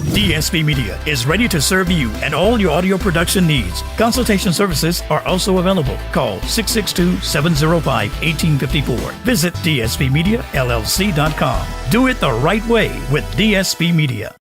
DSP Media is ready to serve you and all your audio production needs. Consultation services are also available. Call 662-705-1854. Visit dspmediallc.com. Do it the right way with DSP Media.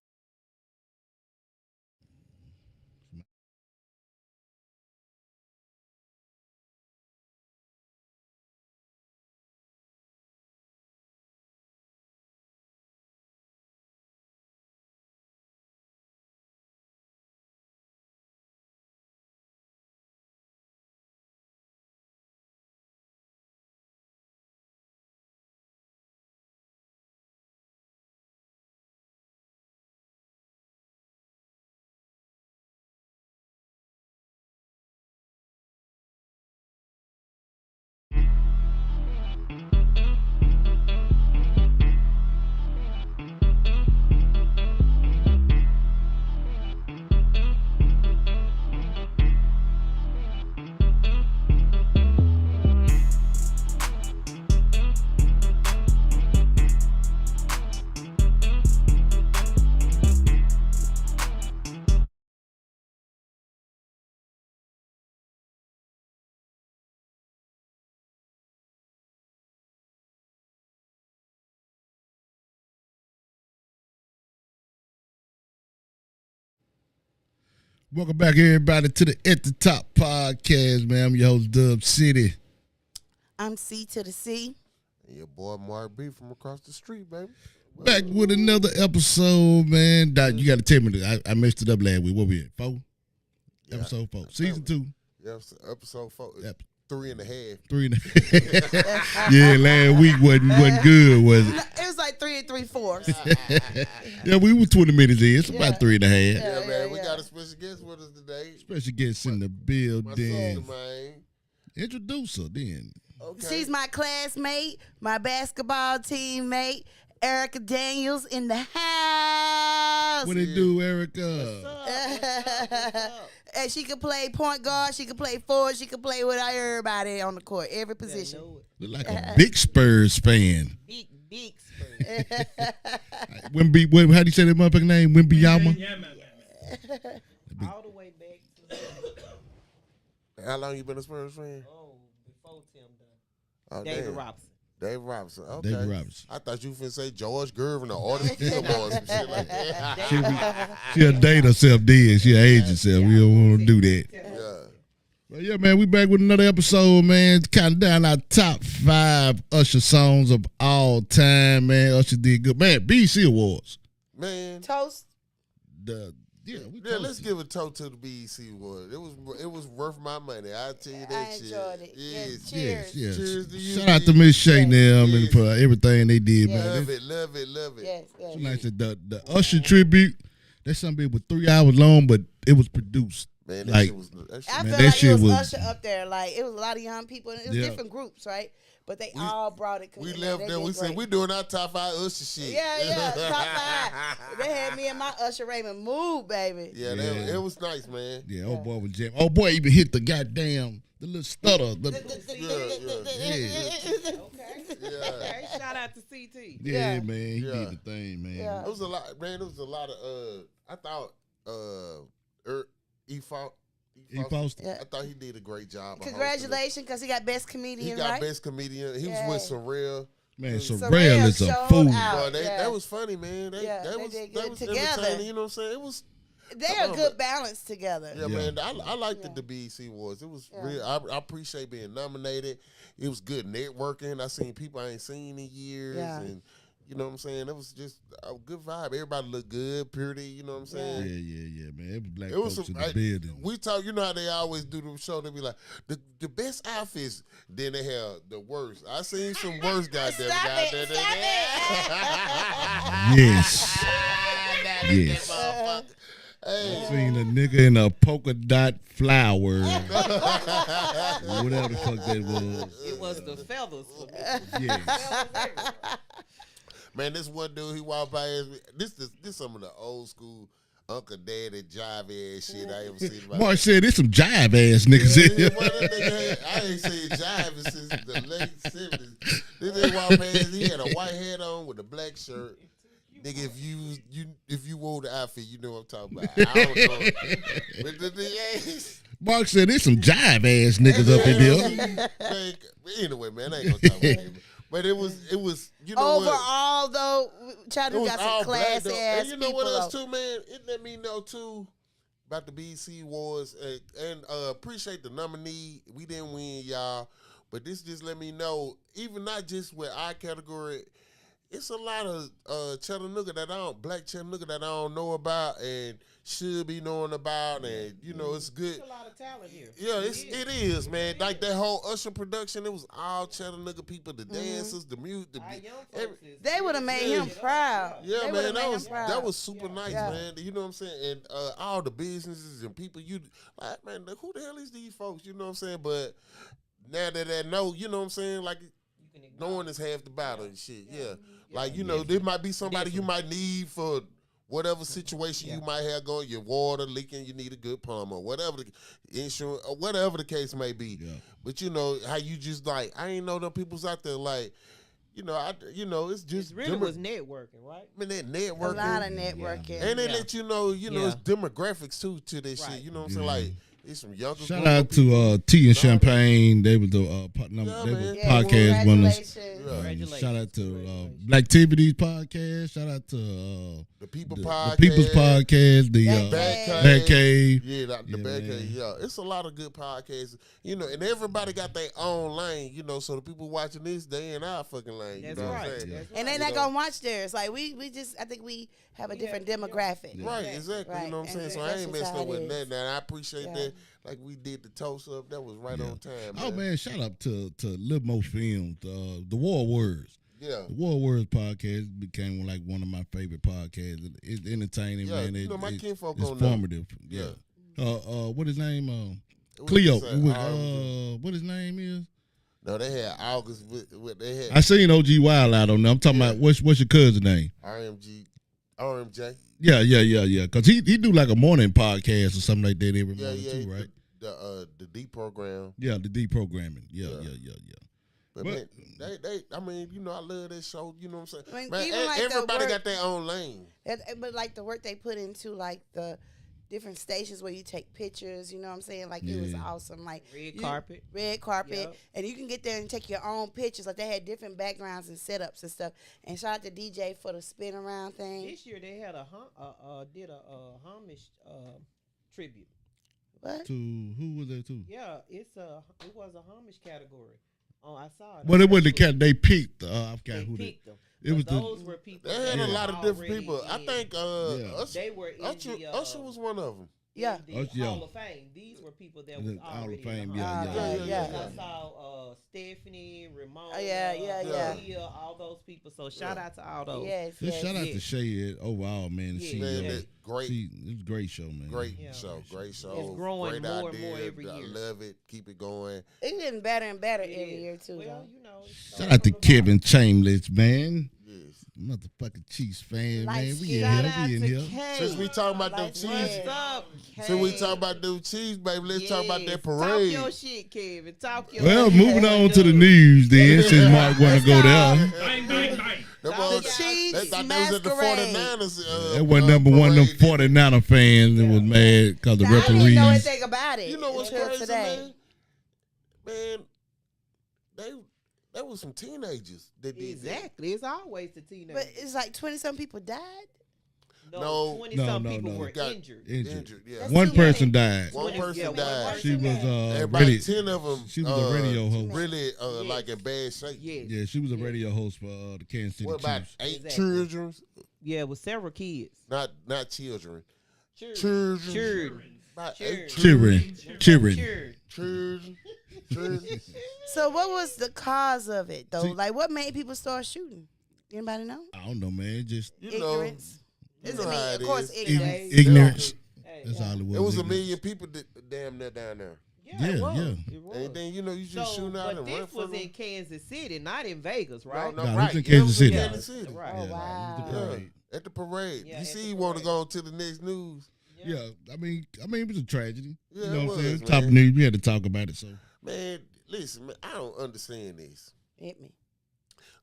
Welcome back, everybody, to the At the Top podcast, man. I'm your host, Dub City. I'm C to the C. And your boy, Mark B from across the street, baby. Back with another episode, man. Doc, you got to tell me, I messed it up last week. What we at, 4? Yeah, episode 4. Season 2. Yeah, episode 4. Yep. 3.5. 3.5. Yeah, last week wasn't good, was it? It was like 3 3/4. Yeah, we were 20 minutes in. It's about 3.5. Yeah, man, we got a special guest with us today. Special guest in the My building. sister, man. Introduce her then. Okay. She's my classmate, my basketball teammate, Erica Daniels in the house. What it do, Erica? And she could play point guard, she could play forward, she could play with everybody on the court, every position. Look like a big Spurs fan. Big Spurs. Wimby, how do you say that motherfucking name? Wimbyama? All the way back to How long you been a Spurs fan? before Tim done. Oh, David damn. Robinson. David Robinson. Okay. David Robinson. I thought you were finna say George Gervin or Artis Gilmore or some shit like that. She'll date herself then. She'll age herself. We don't want to do that. Yeah. But yeah, man, we back with another episode, man. Counting down our top 5 Usher songs of all time, man. Usher did good. Man, BET Awards. Man. Toast. Let's give a toast to the BET Award. It was worth my money. I tell you that I shit. enjoyed it. Yes. Cheers. Yes. Cheers to you. Shout out to Miss Shay now, man, Yes. for everything they did, man. Love it, love it, love it. Yes, yes. Like the Usher tribute, that's something that was 3 hours long, but it was produced. Man, Like, I Man, feel that like it shit was was- Usher up there. Like, it was a lot of young people. And it was Yeah. different groups, right? But they all brought it. We left there. We said we doing our top 5 Usher shit. Yeah, top 5. They had me and my Usher Raymond move, baby. Yeah, Yeah. it was nice, man. Yeah, old boy was jamming. Old boy even hit the little stutter. Okay, shout out to CT. Yeah, man, he Yeah. did the thing, man. Yeah. It was a lot, man. It was a lot of. I thought E. Foster. Yeah. I thought he did a great job. of Congratulations, because he got best hosting it. comedian, He got right? best comedian. He Yeah. was with Surreal. Man, Sorrell Sorrell is a showed fool. out. Boy, yeah. that was funny, man. That Yeah, they was did good was together. entertaining. You know what I'm saying? It was. They're Come a on, good man. balance together. Yeah, Yeah. man. I liked Yeah. the BET Awards. It was Yeah. real. I appreciate being nominated. It was good networking. I seen people I ain't seen in years, Yeah. and you know what I'm saying. It was just a good vibe. Everybody looked good, pretty. You know what I'm saying. Yeah, man. It was black It was folks some, in the building. we talk. You know how they always do the show. They be like the best outfits. Then they have the worst. I seen some worst goddamn Stop guys it, there. stop Yes. Yes. Hey, Seen a nigga in a polka dot flower. Whatever the fuck that was. It was the feathers for me. Yes. man, this one dude he walked by. This some of the old school Uncle Daddy jive ass shit I ever seen. About Mark said there's some jive ass niggas in here. Boy, that nigga I ain't seen jive since the late 70s. This nigga walked past, he had a white hat on with a black shirt. Nigga, if you wore the outfit, you know what I'm talking about. I don't know. But the thing is, Mark said there's some jive ass niggas up in here. man, anyway, man, I ain't gonna talk about it. But it was, you know what? Overall, though, Chattanooga got some class though. ass And you know people. what else Though. too, man? It let me know too about the BC Awards and appreciate the nominee. We didn't win, y'all, but this just let me know, even not just with our category, it's a lot of black Chattanooga that I don't know about and should be knowing about, and you know it's good. There's a lot of talent here. Yeah, it is, man. Like that whole Usher production, it was all Chattanooga people, the dancers, the mute, Our young folks is They would have made him proud. yeah, They man, would've made him that proud. was super nice, Yeah. man. You know what I'm saying? And all the businesses and people, you like, man, who the hell is these folks? You know what I'm saying? But now that I know, you know what I'm saying? Like, knowing is half the battle and shit. Yeah, like you know, there might be somebody you might need for whatever situation you might have going. Your water leaking, you need a good plumber, whatever the insurance, or whatever the case may be. Yeah. But you know how you just like, I ain't know them people's out there like. You know, it's just It really was networking, right? I mean, that A networking. lot of networking. And they let you know, it's demographics too to this Right. shit. You know what I'm saying? Like, it's some younger. Shout group of out people. to Tea and Champagne. They were the man. podcast winners. Congratulations. Shout out to Blacktivity's podcast. Shout out to The People the Podcast. People's Podcast. The Bad Cave. Cave. Yeah, the Yeah, Bad man. Cave. Yeah, it's a lot of good podcasts. You know, and everybody got their own lane. You know, so the people watching this, they in our fucking lane. That's you know right. what I'm saying? That's And they right. not You know. gonna watch theirs. Like I think we have a different demographic. Right, exactly. Right. You know what I'm saying? And So I that's ain't just messing how up it with is. that. And I appreciate Yeah. that. Like we did the toast up. That was right on time. Oh man, shout out to Lil Mo Films, the War Words. Yeah. The War Words podcast became like one of my favorite podcasts. It's entertaining, Yeah, man. you know, my kinfolk it's on there. formative. Yeah. What his name? What Cleo. you say? What his name is? No, they had August. They had I seen OG Wild out on there. I'm talking about what's your cousin's name? RMJ. Yeah. Cause he do like a morning podcast or something like that every Yeah, morning yeah. too, right? The D program. Yeah, the deprogramming. Yeah. But man, they I mean, you know, I love that show. You know what I'm saying? I mean, Man, even like the everybody work- got their own lane. But like the work they put into like the different stations where you take pictures, you know what I'm saying? Like it was Yeah. awesome. Like Red carpet. Yep. And you can get there and take your own pictures. Like they had different backgrounds and setups and stuff. And shout out to DJ for the spin around thing. This year they had did a homage tribute. What? To who was that to? Yeah, it was a homage category. Oh, I saw it. Well, it wasn't the cat. They picked. I forgot They who they. picked them. It was those were people. They that had a were lot of different already people. I in- think Usher, they were in the Usher was one of them. Yeah. in the Yeah. Hall of Fame. These were people that was The Hall of already Fame, in the yeah, Hall yeah, of Fame. yeah. I saw Stephanie, Ramon, yeah. Leah, all those people. So shout out to all those. Yes. Just shout out Yeah. to Shay overall, man. Yeah. She, Man, Yeah. that great, it was a great show, man. great Yeah. show. Great show. It's growing great more and idea. more every I year. love it. Keep it going. It's getting better and better It every is. year too. Well, though. you know. Shout out to Kevin Chambliss, man. Yes. Motherfucking Chiefs fan, Light man. We skin. in Shout here. out We in to here. Kay. Since we talking about them Like cheese, what? What's up, since we Kay? talking about them cheese, baby, let's talk about that Yes. parade. Talk your shit, Kevin. Talk your Well, shit. moving on to the news then, since Mark want to go there. Bang, bang, bang. That The was, Chiefs they thought they was at the masquerade. 49ers. That was number one of them parade. 49er fans that was mad because the I didn't even know referees. anything about it. You know what's until crazy, today. man? They was some teenagers that did that. Exactly. It's always the teenagers. But it's like 20-some people died. No. 20-some No, people no. were Got injured. Injured. Yeah. That's One too person many. died. One person one died. person She was Everybody, really, 10 of them. she was a radio host. Really, Yes. like in bad shape. Yes. Yeah, she was a radio host for the Kansas City What about Chiefs. 8 Exactly. children? Yeah, with several kids. Not children. Children. Children. About 8 Cheering. Children. children. Children. So what was the cause of it though? See- Like what made people start shooting? Anybody know? I don't know, man. Just You know, Ignorance. you It's know I mean, how of it course, is. ignorance. ignorance. Hey, That's all it was. It was a ignorance. million people damn near down there. yeah, Yeah, it was. yeah. It was. And then, you know, you just So, shooting out but and run this from was them. in Kansas City, not in Vegas, right? No, No, right. it's in Yeah, it Kansas was City. Kansas City. Right. Oh Yeah, wow. it was the Yeah, parade. at the parade. Yeah, you at see, the you want to parade. go on to the next news. Yeah, I mean, it was a tragedy. Yeah, you know it what I'm saying? was, Top man. news. We had to talk about it. So Man, listen, man, I don't understand this. Hit me.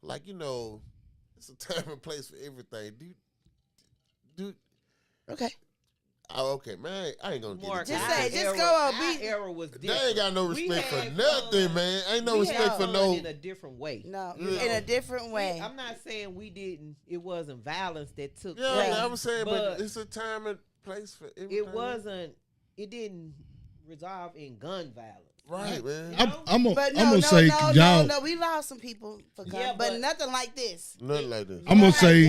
Like, you know, it's a time and place for everything. dude. Okay. Oh, okay, man. I ain't gonna get Mark, it. Just our say, just era- go on, our beat. era was They different. ain't got no We respect for had nothing, fun. man. Ain't no We respect had for fun no. in a different way. No, Yeah. in a different way. I'm not saying we didn't. It wasn't violence that took Yeah, place. I'm saying, but but it's a time and place for everything. it wasn't. It didn't resolve in gun violence. right, man. I'm But gonna say y'all. we lost some people for guns, Yeah, but but- nothing like this. Nothing like this. I'm gonna say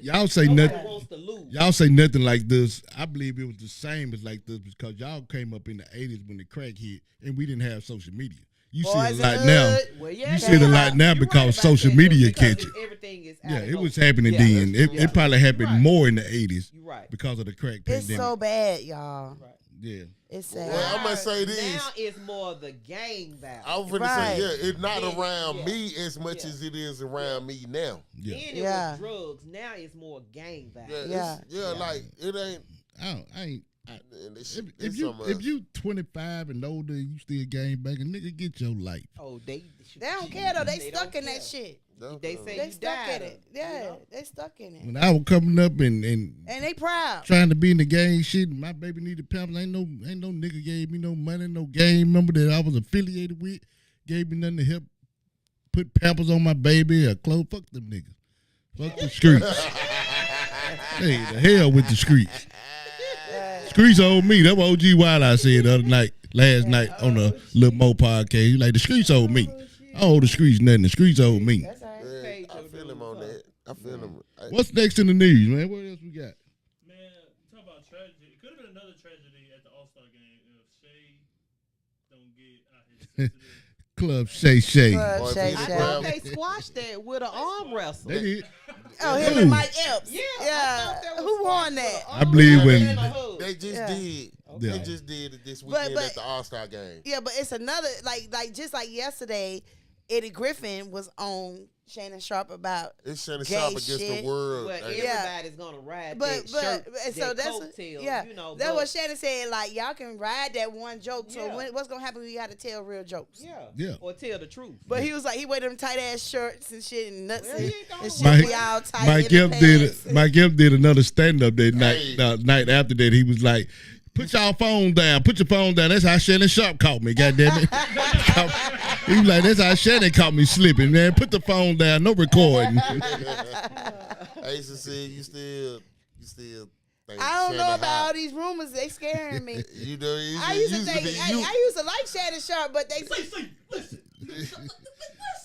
Y'all say nobody nothing. wants to lose. Y'all say nothing like this. I believe it was the same as like this because y'all came up in the 80s when the crack hit and we didn't have social media. You see Boys it a lot in the now. hood. Well, yeah, You see it a lot now you're because right about social that, media though, because catch it. Everything is out Yeah, of it was control. happening Yeah, then. that's It probably happened Right. more in the 80s You're right. because of the crack It's pandemic. so bad, y'all. Right. Yeah. It's sad. Well, I'm gonna say this. Now it's more the gang violence. I was gonna Right. say, yeah, it's not Then, around yeah. me as much Yeah. as it is around me now. Yeah. Then it Yeah. was drugs. Now it's more gang Yeah, violence. Yeah. like it ain't. I ain't. And this If, shit, if you 25 and older, you still game banging, nigga, get your life. Oh, they They don't care though. They don't stuck in care. that shit. They say They you stuck died in of it. Yeah, you know? they stuck in it, When I was coming up and and they proud. trying to be in the gang shit, and my baby needed pampers. Ain't no nigga gave me no money, no gang member that I was affiliated with gave me nothing to help put pampers on my baby or clothes. Fuck them niggas. Fuck the streets. Hey, the hell with the streets. Streets owe me. That's what OG Wild I said the other night, last night on the Lil Mo podcast. He like, the streets owe me. I owe the streets nothing. The streets owe me. That's all right. Yeah, I feel him on that. I feel him. What's next in the news, man? What else we got? Man, talk about tragedy. It could have been another tragedy at the All-Star game if Shay don't get out his sensitive. Club Shay Shay. Club Shay I Shay. thought they squashed that with an arm wrestle. They did. Oh, him Who? and Mike Epps. Yeah, I Yeah. thought that was Who won squashed that? with an I arm believe wrestle when- and a hug. They just Yeah. did. Yeah. They just did it this weekend but- at the All-Star game. Yeah, but it's another like just like yesterday, Eddie Griffin was on Shannon Sharp about. It's Shannon Gay Sharp against shit. the world. But Like, Yeah. everybody's gonna ride But that shirt, and so that that's coattail, yeah. you know. That's but- what Shannon said. Like y'all can ride that one joke. So Yeah. what's gonna happen? We got to tell real jokes. Yeah. Yeah. Or tell the truth. But he was like, he wear them tight ass shirts and shit and nuts Well, and, he ain't gonna and shit Mike- be all tight. Mike in the pants. Mike Epps did another stand up that night. Hey. The night after that, he was like, "Put y'all phone down. Put your phone down." That's how Shannon Sharp caught me. Goddamn it. He was like, "That's how Shannon caught me slipping, man. Put the phone down. No recording." Ace said, you still think I don't know Shannon about hot. all these rumors. They scaring me. You know, you I used to be think you. I used to like Shannon Sharp, but they Listen.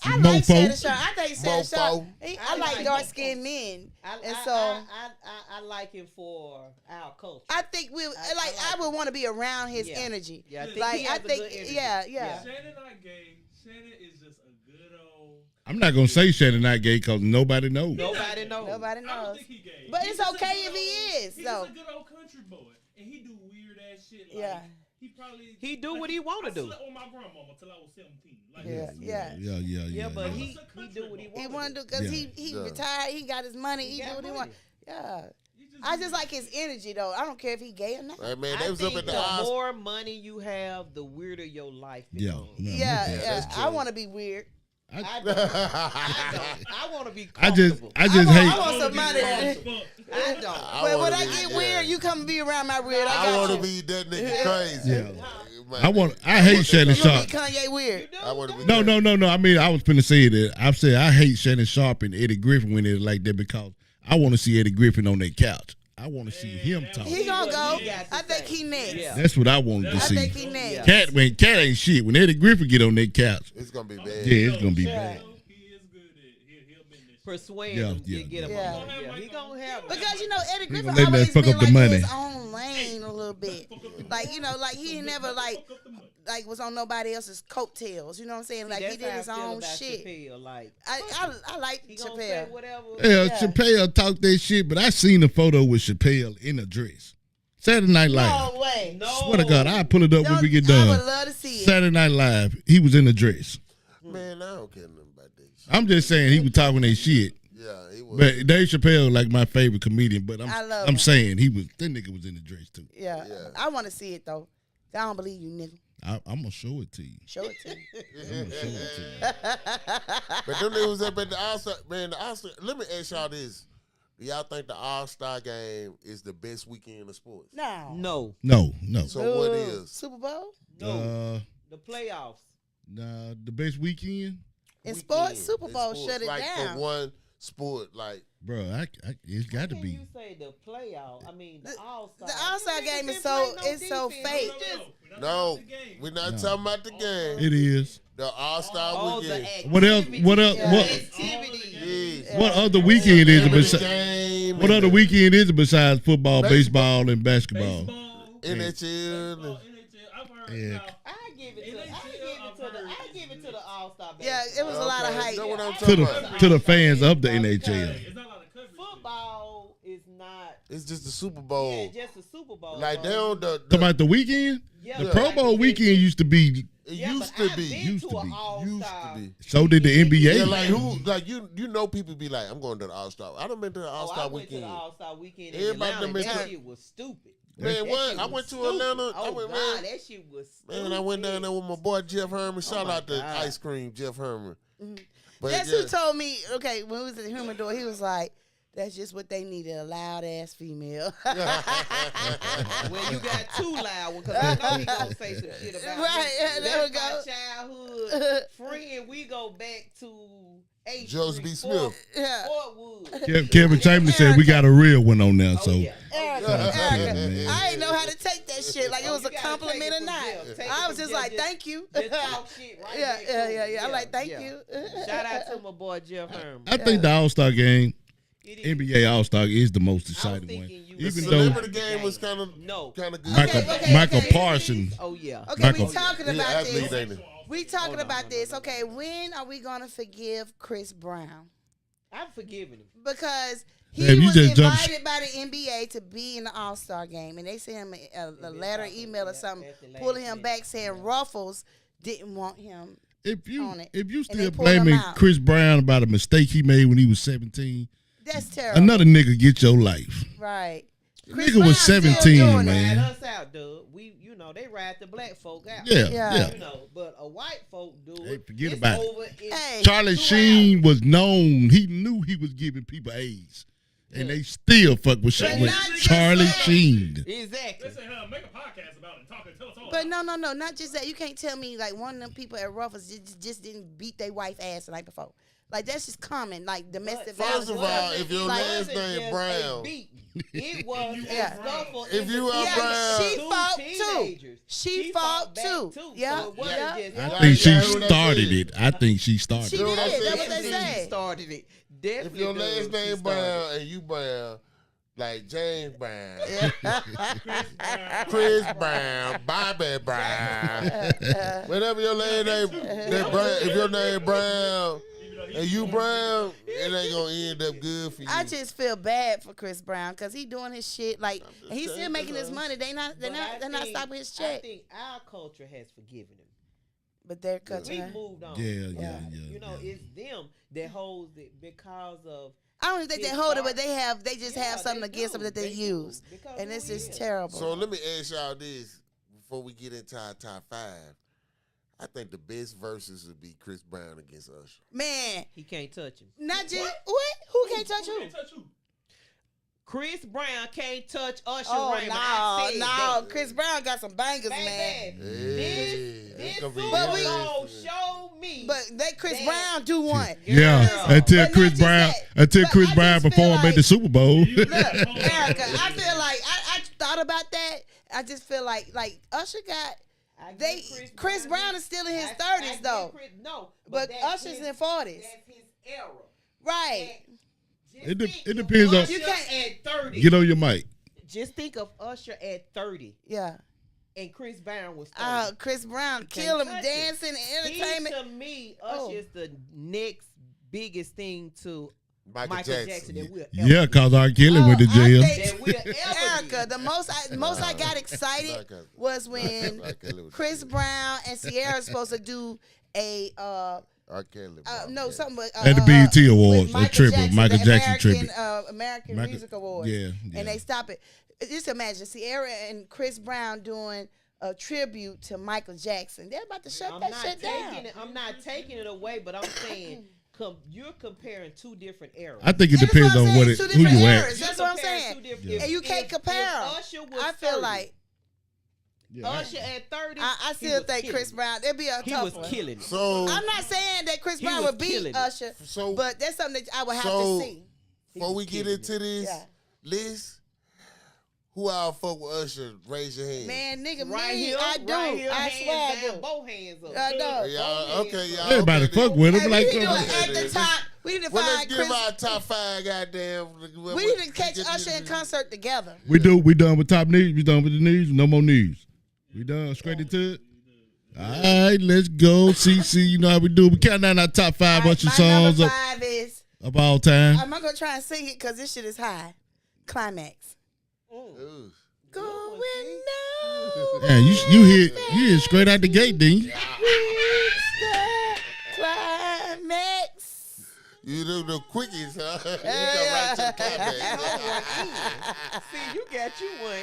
I like Mofo. Shannon Sharp. I think Shannon Mofo. Sharp. I I like like dark mofo. skinned men, I like him for our culture. I think we like. I like would want to be around his Yeah. energy. Yeah, I think Like he I has a think, good energy. yeah. Shannon not gay. Shannon is just a good old. I'm not gonna say Shannon not gay because nobody knows. Nobody knows. Nobody I don't knows. think he gay. But He's it's just a okay good if he old- is, He's though. just a good old country boy, and he do weird ass shit. Like, Yeah. He probably He do what he wanna I do. slept with my grandmama till I was 17. Like, Yeah. Yeah, but yeah. he He's a do country what he boy. He want want to to because Yeah. he Yeah. retired. He got his money. He do got what he money. want. Yeah. He I just like his energy though. I don't care if he gay or not. Hey, man, I they was up think at the the Oscars. more money you have, the weirder your life Yeah. becomes. Yeah. that's I true. want to be weird. I don't. I want to be I just comfortable. I I hate. want some money. I don't. But when wanna I be- get yeah. weird, you come and be around my weird. I I got want to you. be that nigga crazy. Yeah. Man, I hate Shannon You gonna Sharp. be Kanye weird? I want to be No. I mean, I was finna say that. I've said I hate Shannon Sharp and Eddie Griffin when it's like that because I want to see Eddie Griffin on that couch. I want to see him talk. He gonna go. He got to I think say. he next. Yeah. That's what I wanted to I see. think he next. Yeah. Cat ain't shit. When Eddie Griffin get on that couch, It's gonna be bad. yeah, it's gonna be bad. He is good at he'll bend this. Persuade Yeah, him yeah, to get him yeah. on. Yeah, he gonna have. Because you know Eddie Griffin gonna let that always fuck been up the like money. in his own lane a little bit. Like you know, like he ain't never like was on nobody else's coattails. You know what I'm saying? Like he That's did how his I feel own about shit. Chappelle. Like I like he gonna say Chappelle. whatever. Yeah, Chappelle talked that shit, but I seen a photo with Chappelle in a dress. Saturday Night Live. No way. No. Swear to God, I'll pull it up when we get I would done. love to see it. Saturday Night Live, he was in a dress. Man, I don't care nothing about that shit. I'm just saying he was talking that shit. Yeah, he was. But Dave Chappelle like my favorite comedian, but I love I'm him. saying that nigga was in the dress too. Yeah. Yeah. I want to see it though. I don't believe you, nigga. I'm gonna show it to you. Show it to me. I'm gonna show it to you. But them niggas was up at the Oscar. Man, the Oscar. Let me ask y'all this: Do y'all think the All-Star game is the best weekend of sports? No. No. So what is? Super Bowl? No. The playoffs. Nah, the best weekend, In Weekend. sports, Super In Bowl sports. shut it like down. for one sport, like bro. It's got to How can be. you say the playoff? I mean, the All-Star. The All-Star Niggas game is been so playing it's so defense. fake. no, we're not talking about the game. It is. The All-Star The weekend. What else? What else? Yeah. What? Activity. Yes. What other weekend is it besides? Game What and other the weekend is it besides football, Baseball. baseball, and basketball? Baseball. NHL. I've heard Yeah. now, I give it to the All-Star. Yeah, it was a lot of hype. That's what I'm To talking the about. to the fans of the NHL. it's not a lot of coverage. Football is not. It's just the Super Bowl. Yeah, just the Super Bowl. Like bro. they on Talking about the weekend. Yeah, The but Pro like Bowl you weekend said, used to be. It yeah, used but to I've be. been Used to a be. Used to All-Star. be. So did the NBA. Yeah, like who? Like you know, people be like, I'm going to the All-Star. I done been to the Oh, All-Star I went to weekend. the All-Star weekend in Everybody Atlanta. done been That to- shit was stupid. Man, That what? shit I was went to stupid. Atlanta. Oh I went, God, man. that shit was stupid. Man, I went down there with my boy Jeff Herman. Shout my out to God. Ice Cream, Jeff Herman. But Guess yeah, who told me? Okay, when we was at the humidor, he was like, "That's just what they needed, a loud ass female." Well, you got too loud one because I know he gonna say some shit about Right, me. yeah, there we That's go. my childhood friend. We go back to H Joseph B. Smith. Yeah. Fort Wood. Kevin Chambers said we got a real one on there. So yeah. Erica, man. I didn't know how to take that shit. Like it was You a gotta compliment take it or from not. Jeff. Take it I was from just Jeff. like, "Thank you." Just talk shit right Yeah, back yeah, to yeah, him. yeah. I'm like, "Thank yeah. you." Shout out to my boy Jeff Herman. I think the All Star game, It is. NBA All Star, is the most I was exciting one. thinking you the was Even talking though about celebrity the game was kind of No. good. Michael Okay, Michael okay. Parsons. Oh yeah. Okay, Michael- we talking He an about athlete, this. ain't he? We talking Oh, no, about no, this. no, no. Okay, when are we gonna forgive Chris Brown? I'm forgiving him. Because he Damn, you was just jumped- invited by the NBA to be in the All-Star game, and they sent him a letter, email, or something, at the last pulling him minute. back saying Ruffles didn't want him. If you on it. still they pulled him blaming out. Chris Brown about a mistake he made when he was 17, That's terrible. another nigga get your life. Right. Nigga was Brown's still 17, doing it. man. Ride us out, dude. They ride the black folk out. Yeah, Yeah. yeah. You know, but a white folk do Hey, it. forget It's about it. over in Hey. Charlie 2 Sheen was known. He knew he was giving people AIDS. And they still fuck with shit But with not just Charlie that. Sheen. Exactly. Listen, make a podcast about it and talk and tell us all. But no, not just that. You can't tell me like one of them people at Ruffles just didn't beat their wife ass the night before. Like that's just common, like domestic violence. First of all, if your Like- last name Brown, It was Yeah. a scuffle. If in you between are Brown- she two fought too. teenagers. She fought back too. Yeah, So it wasn't yeah. just I one. think she Yeah, who they started said. it. I think she started She it. did. what I said? That's what they Definitely say. she started it. if Definitely. your dude, last she name started Brown and you Brown, like James Brown, Chris Brown. Chris Brown, Bobby Brown, whatever your last name, that Brown, if your name Brown Even though he- and you Brown, it ain't gonna end up good for you. I just feel bad for Chris Brown because he doing his shit like just and he's still saying, making his though. money. They're not But I think- stopping his I check. think our culture has forgiven him. But they're cutting. We've moved on. Yeah. You know, it's them that holds it because of. I don't even think they his hold it, start. but they just Yeah, have something they against do. them that they They do. use, Because and who it's he just is. terrible. So let me ask y'all this before we get into our top 5. I think the best verses would be Chris Brown against Usher. Man, He can't touch him. not just what? Who can't touch Who who? can't touch who? Chris Brown can't touch Usher Oh Raymond. I said no, that. Chris Brown got some bangers, man. Baby, Hey, this it's gonna be But we- Super Bowl interesting. show me. But that Chris That- Brown do one. Yeah, Girl. until But Chris not just Brown that. until But Chris I Brown just feel performed at like- the Super Bowl. Look, Erica, I feel like I thought about that. I just feel like Usher got I give they Chris Brown is still in his 30s though, No, but that's Usher's his- in 40s. That's his era. Right. Just It de- think it of depends on- Usher You can't- at 30. Get on your mic. Just think of Usher at 30, Yeah. and Chris Brown was 30. Chris Brown You kill him can't touch it. dancing and He, entertainment. to me, Usher Oh. is the next biggest thing to Michael Jackson. that we'll ever Yeah, do. cause R. Kelly went to I jail. think- That we'll ever Erica, the most I got excited was when Chris Brown and Sierra supposed to do a R. Kelly. no something but, At the BET Awards, with a Michael tribute, Jackson, Michael the Jackson American, tribute. American Michael- Music Awards. yeah. And they stop it. Just imagine Sierra and Chris Brown doing a tribute to Michael Jackson. They're about to shut I'm that not shit down. taking it. I'm not taking it away, but I'm saying you're comparing two different eras. I think it That's depends what I'm on saying, what it, two who different you eras. ask. That's what I'm Comparing saying. two different- Yeah. And you can't compare 'em. Usher was I feel 30, like Yeah. Usher at 30. I he still was think killing Chris it. Brown. It'd be a He tough was one. killing it. So I'm not saying that Chris He Brown was would beat killing it. Usher, So- but that's something that I would have So- to see. before we get into this Yeah. list, who all fuck with Usher? Raise your hand. Man, nigga, Right me, here, I do. right here, I hands swear I down, do. both hands up. I know. Y'all, okay, y'all. Everybody okay, fuck then. with Hey, him. we Like, need to do come it on. at the top. We need to Well, let's find give Chris. our top 5 goddamn. We need to catch Usher in concert together. We done with top news. We done with the news. No more news. We done straight into it. All right, let's go. CC, you know how we do. We count down our top 5 All right, Usher my songs number 5 is. of all time. I'm not gonna try and sing it because this shit is high. Climax. Ooh. Going now. Yeah, you hit straight out the gate, didn't you? Climax. You do the quickies, huh? You Yeah. come right to the climax. See, you got you one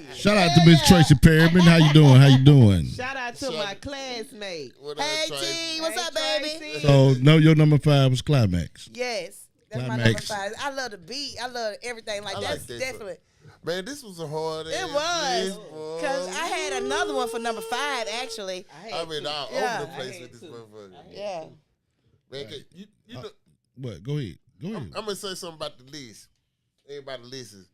in. Shout out to Miss Tracy Perryman. How you doing? How you doing? Shout out to my classmate. What up, Hey Tracy? T, what's Hey, up, baby? Tracy. So, no, your number 5 was Climax. Yes, that's my Climax. number 5. I love the beat. I love everything. Like I like that's that definitely. Man, this was a hard It ass was list, boy. because I had another one for number 5 actually. I mean, all Yeah. over the place I with this had to. motherfucker. Yeah. Man, you know, What? Go ahead. I'm gonna say something about the list. Everybody listens.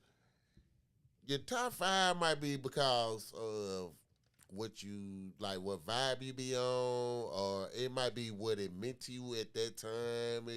Your top 5 might be because of what you like, what vibe you be on, or it might be what it meant to you at that time.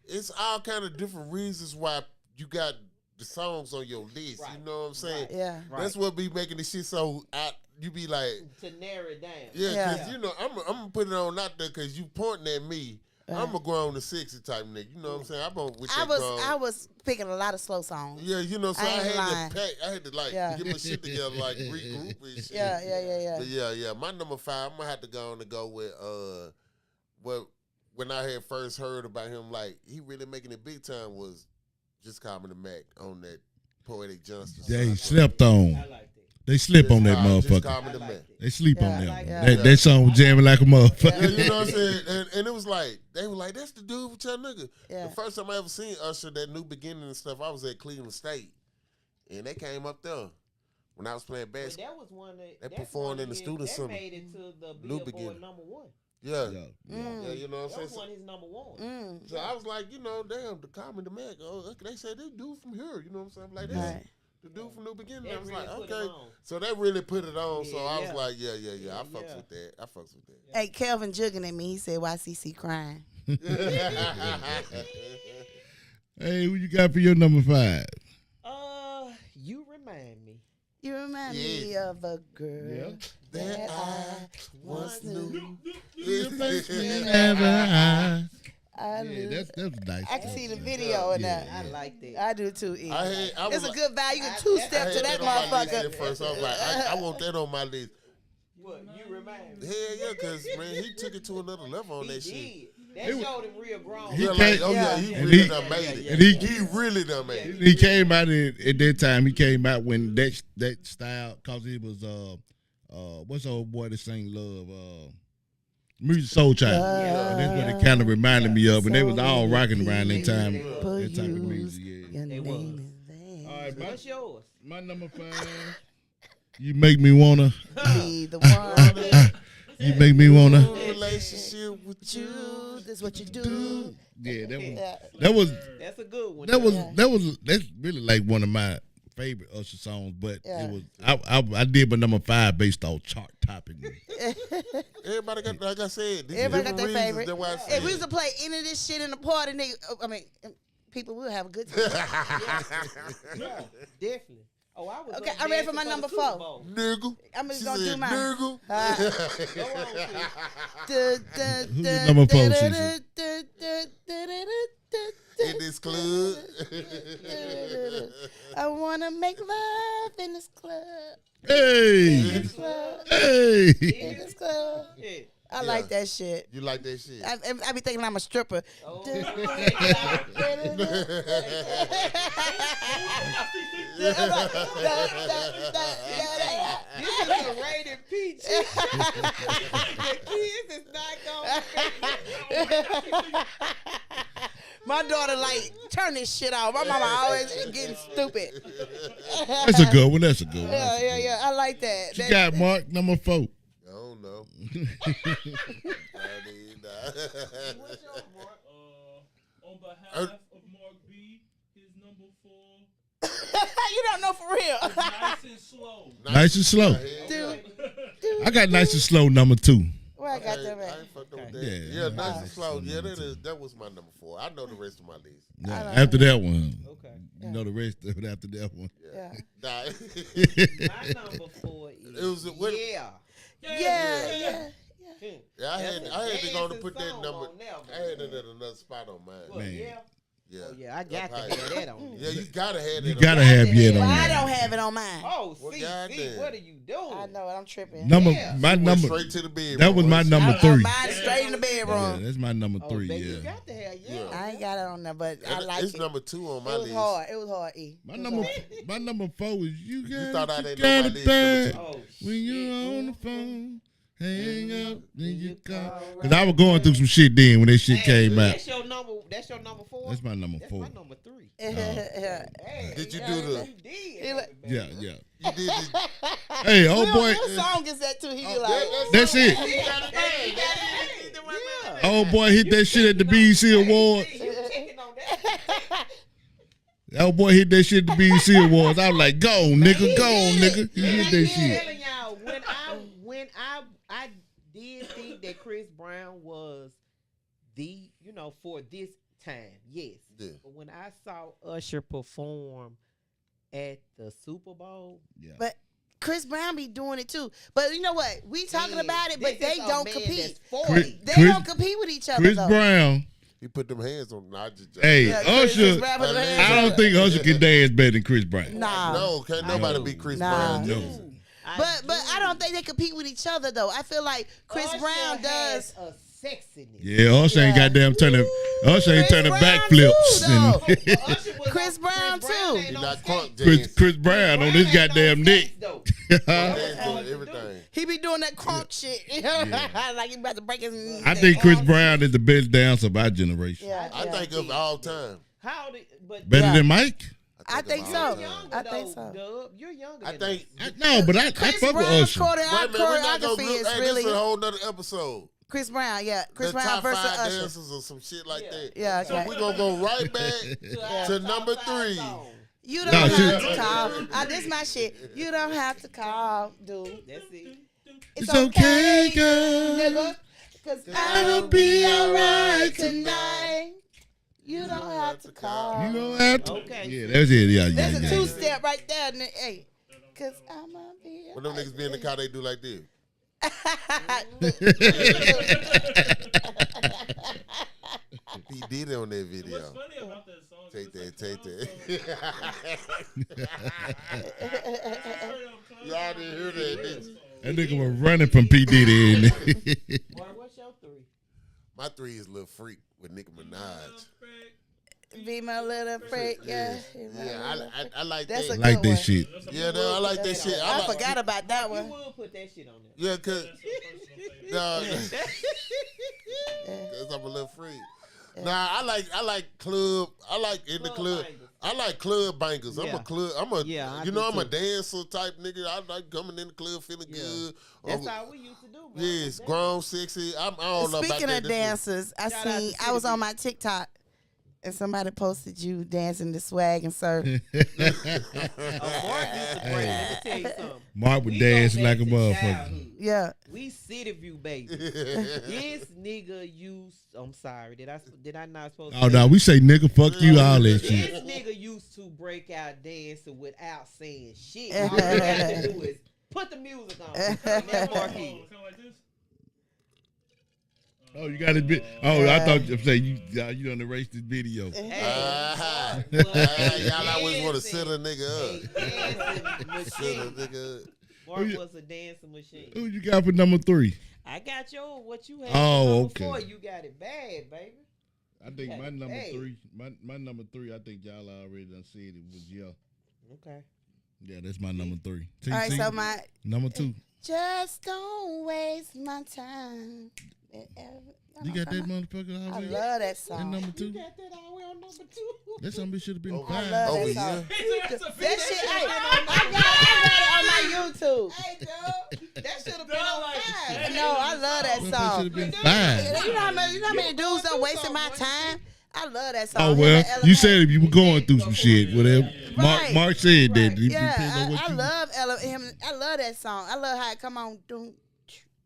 It's all kind of different reasons why you got the songs on your list. Right. You know what I'm saying? Yeah. That's what be making the shit so out. You be like, To narrow it down. yeah, Yeah. because you know I'm gonna put it on out there because you pointing at me. I'm a grown to 60 type nigga. You know what I'm saying? I'm on with that grown. I was picking a lot of slow songs. Yeah, you know, so I I ain't had lying. to pack. I had to like Yeah. get my shit together, like regroup and shit. Yeah. But yeah. My number 5, I'm gonna have to go on to go with what when I had first heard about him, like he really making it big time was Just Call Me the Mac on that Poetic Justice. They slept on. I like that. They slip on that Just motherfucker. Call Me I the like Mac. that. They sleep Yeah, on I them. like That song was jamming like a Yeah, motherfucker. you know what I'm saying? And it was like, they were like, that's the dude with your nigga. Yeah. The first time I ever seen Usher, that New Beginning and stuff, I was at Cleveland State. And they came up there when I was playing But basketball. that was one that They that's performed one in the of his- student that center. made it to the New Billboard Beginning. number 1. Yeah. Mm. Yeah, you know what That I'm was saying? one of his number 1. Mm. So I was like, you know, damn, the Call Me the Mac. Oh, they said this dude from here. You know what I'm saying? I'm like, that's Right. the dude from New Beginning. That I was really like, put it okay. on. So that really put it on. So I was Yeah. like, yeah. I fucks Yeah. with that. I fucks with that. Hey, Kelvin jugging at me. He said, "YCC crying." Hey, who you got for your number 5? You remind me. You remind me Yeah. of a girl That that I once knew. I knew. Yeah, that's nice. I can see the video in that. I like that. I do too. E. I was It's a like- good value. You can I- two-step I to had that on my list motherfucker. at first. I was like, I want that on my list. What? You remind me. Hell yeah, because, man, he took it to another level on He that shit. did. That showed him real grown. He Yeah, can't- like, oh yeah, he Yeah. really he- done made it. and he- He really done made it. He came out at that time. He came out when that style, cause it was what's the old boy that sing Love? Music Soul Child. And that's what it kind of reminded me of. And they was all rocking around that time. That type of music. Yeah. Your They name was. is there. All right, What's yours? my number 5. You make me wanna. Be the one. You make me wanna. Relationship with you. You. This is what you do. Yeah, Yeah. that was That's a good one. that's really like one of my favorite Usher songs. But Yeah. it was I did my number 5 based on chart topping. Everybody got, like I said, these Everybody got different their reasons. favorite. That's why I If said. we used to play any of this shit in the party, nigga, people will have a good time. Yeah, definitely. Oh, I was. Okay, up I'm ready for dancing my the number Super 4. Bowl. Nigga. I'm just She gonna do said, mine. Nigga. Go on, sis. Who's your number 4, Cece? In this club. I wanna make love in this club. Hey, This club. hey. In this club. Yeah. I like that shit. You like that shit? I be thinking I'm a stripper. Oh. This is a rated peach. The kids is not going. My daughter like turn this shit off. My mama always getting stupid. That's a good one. That's a good one. Yeah. I like that. What you got, Mark? Number 4. I don't know. I need that. What's your Mark? On behalf of Mark B, his number 4 You don't know for real. is Nice and Slow. Nice and slow. Dude, I got nice and slow number 2. where I got them I at? ain't fucked up with Okay. that. Yeah, Yeah, nice nice and slow. and Yeah, slow. that was my number 4. I know the rest of my list. Yeah. like After that one, Okay. you know the rest of it after that one. Yeah. Nah. My number 4 is It was what- yeah. Yeah. Yeah, I had to go to put that Dancing number. song on there, I had it at another spot on mine. What, Man. yeah. Yeah. Oh, yeah, I got to That's have how- that on. Yeah, you gotta have it. You gotta have yet Well, on I that. don't have it on mine. Oh, Well, see, goddamn. what are you doing? I know it. I'm tripping. Number Yeah. my Went number. straight to the bedroom. That was my number 3. Mine is straight in the Yeah, bedroom. that's my number Oh, 3. baby, you Yeah. got to have yeah. Yeah. I ain't got it on there, but I like it's it. number 2 on my It was list. hard. It was hard, E. My It was number hard. my number 4 is you got thought I you didn't know got my it list, bad. Oh, When you're shit. on the phone, hang up, then you call. call Cause I was going through some shit then when that shit Hey, came out. That's your number 4? That's my number That's 4. my number 3. Yeah. Hey, Did you yeah, do the- You did. He like- Yeah. You did it. Hey, oh What boy, song is that too? He be like, that's it. Yeah. Oh boy, hit that shit at the BEC Awards. You checking on that? Oh boy, hit that shit at the BEC Awards. I was like, go, nigga, go, nigga. He hit that I'm shit. telling y'all, when I did think that Chris Brown was the, for this time, yes. Yeah. But when I saw Usher perform at the Super Bowl, Yeah. but Chris Brown be doing it too. But you know what? We talking about it, but this they is a don't man compete. that's 40. Chris- They don't compete with each other Chris though. Brown. He put them hands on. Nah, I just Hey, Yeah, Chris Usher. Brown put their hands I on don't it. think Usher can dance better than Chris Brown. Nah. no, can't nobody do. be Chris Nah. Brown. No. Jackson. But I don't think they compete with each other though. I feel like Chris Usher Brown has does. a sexiness. Yeah, Usher ain't Yeah. goddamn turning. Usher ain't Chris turning Brown backflips. too, and- though. Usher was Chris Brown, too. ain't He on not skates. crunk dance. Chris Brown on his goddamn neck. Though. Dance doing everything. He be doing that crunk shit. Like he about to break his. I think Chris Brown is the best dancer of our generation. Yeah, I yeah. think of all time. How did but Better Yeah. than Mike? I think of so. all you're time. younger I think though, so. Dub. You're younger. I than think. No, but I Chris fuck with Brown's Usher. Wait a minute, we're not gonna choreography look. is Hey, really this is a whole nother episode. Chris Brown. Yeah, Chris The Brown top versus 5 Usher. dancers or some shit like that. Yeah, So okay. we're gonna go right back us. to number 3. You don't No, have she- to call. This my shit. You don't have to call, dude. That's it. It's okay, girl. nigga. Cause I'll be alright tonight. You don't have to call. You know that? Okay. Yeah, that's it. Yeah, yeah, That's a yeah. 2-step right there. Hey, cause I'm gonna be. When them niggas be in the car, they do like this. He did it on that What's video. funny about that song? is Take it's that, a take clown that. song. Y'all didn't hear that, did you? That nigga was running from P. Diddy. And Mark, what's your 3? My 3 is Lil Freak with Nicki Minaj. Be my little freak, yeah. Yeah, I like That's that. a like good that one. shit. Yeah, no, I like that shit. I like, forgot about that You one. will put that shit on there. Yeah, cause no, Yeah. cause I'm a little freak. Nah, I like club. I like in the Club club. bangers. I like club bangers. I'm Yeah. a club. I'm a Yeah, I you do know I'm a too. dancer type nigga. I like coming in the club feeling Yeah. good. That's all we used to do. Bro. Yes, grown, sexy. I don't know about Speaking that. of dancers, I Shout out seen. to I was City on my TikTok, and somebody posted you dancing the swag and surf. Mark used to break. Let me tell you something. Mark would We dance go like back a to motherfucker. childhood. Yeah, We City View baby. This nigga used. I'm sorry. Did I not supposed to? Oh, no, we say nigga, fuck you, all that This shit. nigga used to break out dancing without saying shit. All you got to do is put the music on. And that's Marquis. Kind of like this. Oh, you got it. Oh, I thought you say you done erased this video. Ah, Hey, y'all always want to sit a nigga up. dancing Sit a machine. nigga up. Mark was a dancing machine. Who you got for number 3? I got your what you had. Oh, number okay. 4. You got it bad, baby. I think my number Hey. 3. My number 3. I think y'all already done said it was y'all. Okay. Yeah, that's my number 3. all right. So my number 2. just don't waste my time. You got that motherfucker I already? love that That song. number You 2? got that all the way on number 2. That something should have been Over. I 5. love Over that song. here. That shit, hey, I got it on my YouTube. Hey, dog. That should have been Dog, on like, 5. No, I love that That song. should have been You 5. know how many dudes don't wasting my time? I love that song. Oh Him well, and Ella you Mai. said if you were going through some shit, whatever. Right. Mark said that. Right. It Yeah, depends on what I you. love him. I love that song. I love how it come on. Doom,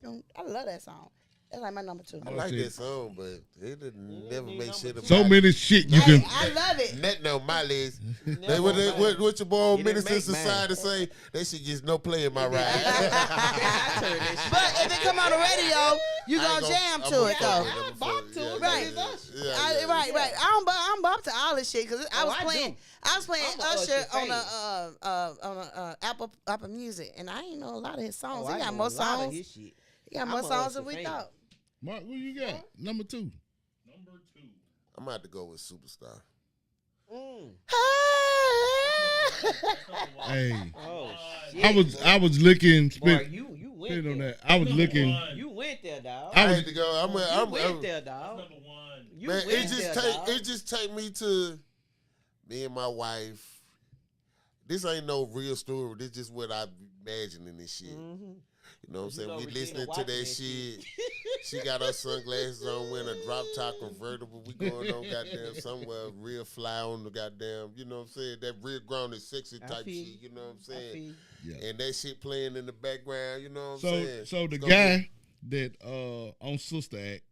doom. I love that song. That's like my number 2. I like that song, but it didn't never make shit. So many shit you Hey, can. I love it. Nothing on my list. Never What your boy You Minister didn't make Society say? They should get no play in my ride. I turned that shit. But if it come on the radio, you I ain't gonna jam I'm to gonna it fuck though. with it. I bop to it, Right. it's us. Right. I'm bump to all this shit because I Oh, was I playing. do. I was playing I'm a Usher Usher on Apple Music, and I ain't know a lot of his songs. Oh, He I got know more a lot of songs. his shit. He got I'm more a songs Usher than we fan. thought. Mark, what you got? Number 2. Number 2. I'm about to go with Superstar. Mm. Hey, Oh God. shit. I was looking. Boy, Spit you went on there. that. I was Number looking. 1. You went there, dog. I I was- had to go. You went there, That's dog. number 1. You Man, went there, dog. it just take me to me and my wife. This ain't no real story. This just what I imagine in this shit. Mhm. You know what I'm saying? know We Regina listening to watching that that shit. She got her sunglasses on, wearing a drop top convertible. We going on goddamn somewhere real fly on the goddamn, you know what I'm saying? That real grounded sexy I type feel shit, you know what I'm I saying? feel you. Yeah. And that shit playing in the background, you know what I'm saying? So the It's gonna guy that on Sister Act,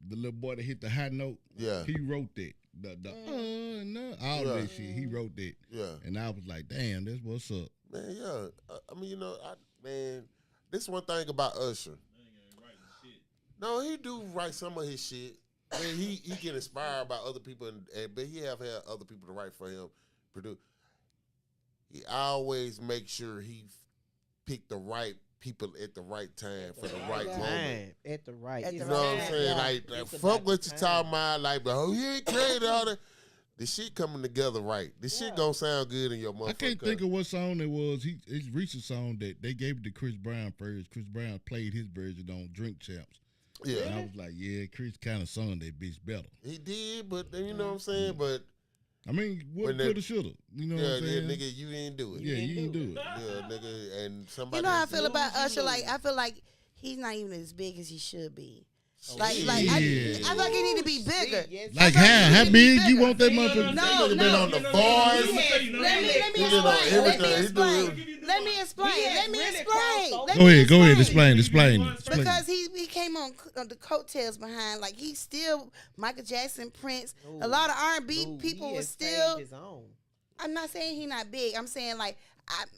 the little boy that hit the high note, Yeah. he wrote that. No, all Yeah. that shit. He wrote that, Yeah. and I was like, damn, that's what's up. Man, yeah. I mean, you know, man, this one thing about Usher. No, he do write some of his shit. I mean, he get inspired by other people, but he have had other people to write for him, produce. He always make sure he pick the right people at the right time for the right moment. Time at the right. At You the know what I'm right saying? time. Like It's fuck about what the you time. talking about. Like, but oh, he ain't created all that. The shit coming together right. This shit gonna sound good in your motherfucker. I can't think of what song it was. His recent song that they gave it to Chris Brown first. Chris Brown played his version on Drink Champs. Yeah, And I was like, yeah, Chris kind of sung that bitch better. he did, but you know what I'm saying. But I mean, When would they- coulda, shoulda. You know yeah, what I'm yeah, saying? nigga, you didn't do it. Yeah, you didn't do it. Yeah, nigga, and somebody. You know how I else feel did. about Usher? Like I feel like he's not even as big as he should be. Like Shit. I feel like he need to be bigger. Like how big you want that motherfucker? No, Nigga been on the bars. Let me He did on explain. everything. Let me explain. He has Let me really explain. crossed Let Go me ahead, explain it. Because he came on the coattails behind, like he's still Michael Jackson, Prince. A lot of R&B people were still. His own. I'm not saying he's not big. I'm saying like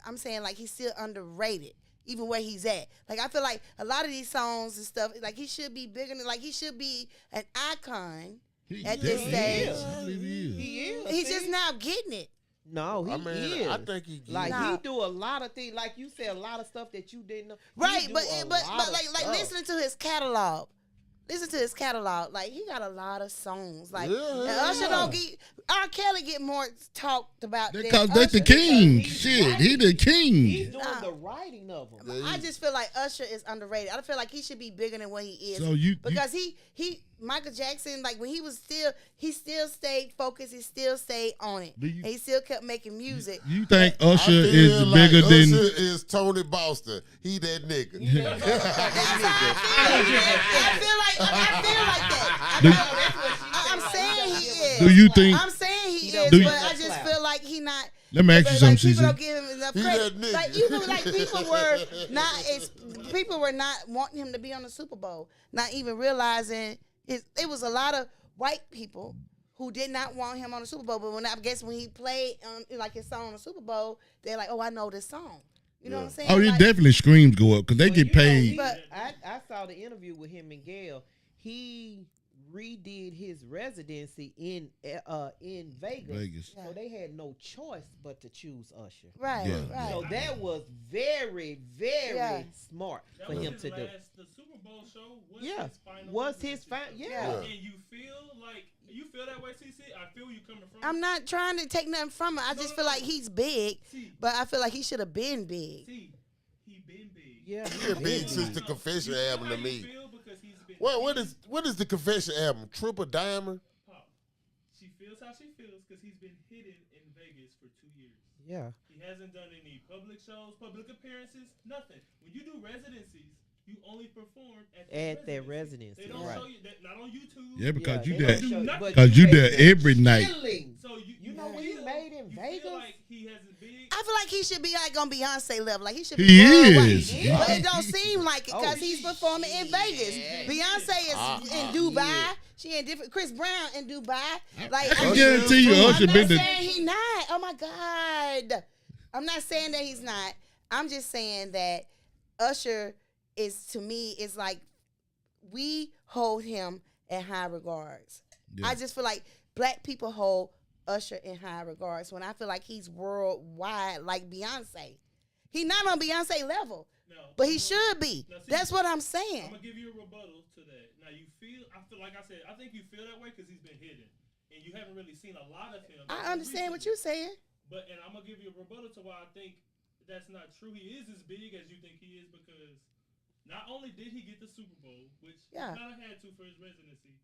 I'm saying like he's still underrated, even where he's at. Like I feel like a lot of these songs and stuff, like he should be bigger than, like he should be an icon at this stage. He is. He's just now getting it. No, he I mean, is. I think he Like Nah. he do a lot of things, like you said, a lot of stuff that you didn't know. He Right, do but a but lot of like stuff. listening to his catalog. Listen to his catalog. Like he got a lot of songs. Like Yeah, and yeah. Usher don't get R. Kelly get more talked about than Because that's the Usher. king. He's Shit, right. he the He's king. doing Nah. the writing of them. Yeah, I just feel like Usher is underrated. I feel like he should be bigger than what he is. So you because he Michael Jackson, like when he still stayed focused. He still stayed on it. Do you- And he still kept making music. you think I Usher feel is like bigger than? Usher is Tony Boston. He that nigga. That's how I feel like that. Do- I'm saying he is. Do you think? I'm saying he don't is, do but you- I just feel like he not. Let me ask you Like something, people Cece. don't give him enough He credit. that nigga. Like you know, like people were not wanting him to be on the Super Bowl, not even realizing it was a lot of white people who did not want him on the Super Bowl. But when he played like his song on the Super Bowl, they're like, oh, I know this song. You know what I'm saying? Oh, it Like, definitely screams go up because they Well, get you know, paid. But- I saw the interview with him and Gail. He redid his residency in Vegas. Vegas. So they had no choice but to choose Usher. Right, Yeah. right. So that was very, very Yeah. smart That for was him his to do. The Super Bowl show was Yeah, his final. was his residency final. show. Yeah. Yeah. And you feel that way, CC? I feel you coming from. I'm not trying to take nothing from him. I just feel like he's big, See, but I feel like he should have been big. he been big. Yeah, He been big since the Confession You feel album how to you me. feel because he's been What is the Confession album? Triple Diamond? Pop. She feels how she feels because he's been hidden in Vegas for 2 years. Yeah. He hasn't done any public shows, public appearances, nothing. When you do residencies, you only perform at Their residency. residency. They don't Right. show you that, not on YouTube. Yeah, because Yeah, you they there. don't show you, but Because you make there the every night. killing. So You know what he feel- made in you Vegas? feel like he hasn't been. I feel like he should be like on Beyonce level. Like he should be He worldwide. is. But it don't seem like it Oh, because he's performing in Vegas. Beyonce is in Dubai. yeah. She in different. Chris Brown in Dubai. Like I guarantee you, I'm Usher not been saying to. he not. Oh my God. I'm not saying that he's not. I'm just saying that Usher is, to me, is like we hold him in high regards. Yeah. I just feel like black people hold Usher in high regards when I feel like he's worldwide like Beyonce. He's not on Beyonce level, No, but he should be. Now, see, That's what I'm I'm saying. gonna give you a rebuttal to that. Now I feel like I said, I think you feel that way because he's been hidden, and you haven't really seen a lot of him. I understand what you're saying. But and I'm gonna give you a rebuttal to why I think that's not true. He is as big as you think he is because not only did he get the Super Bowl, which Yeah. he kind of had to for his residency.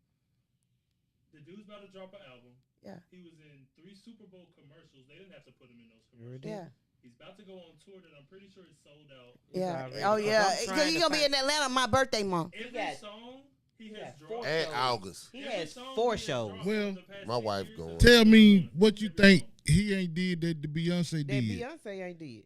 The dude's about to drop an album. Yeah. He was in 3 Super Bowl commercials. They didn't have to put him in those Sure commercials. did. Yeah. He's about to go on tour that I'm pretty sure is sold out. Yeah. already- Oh yeah. I'm Because trying he's to gonna be find- in Atlanta my birthday month. Every got- song he he has got dropped. 4 And shows. August. He Every has song 4 he has shows. dropped Well, over the past my 10 wife years going. has Tell been me on what you every think song. he ain't did that the Beyonce That did. Beyonce ain't did.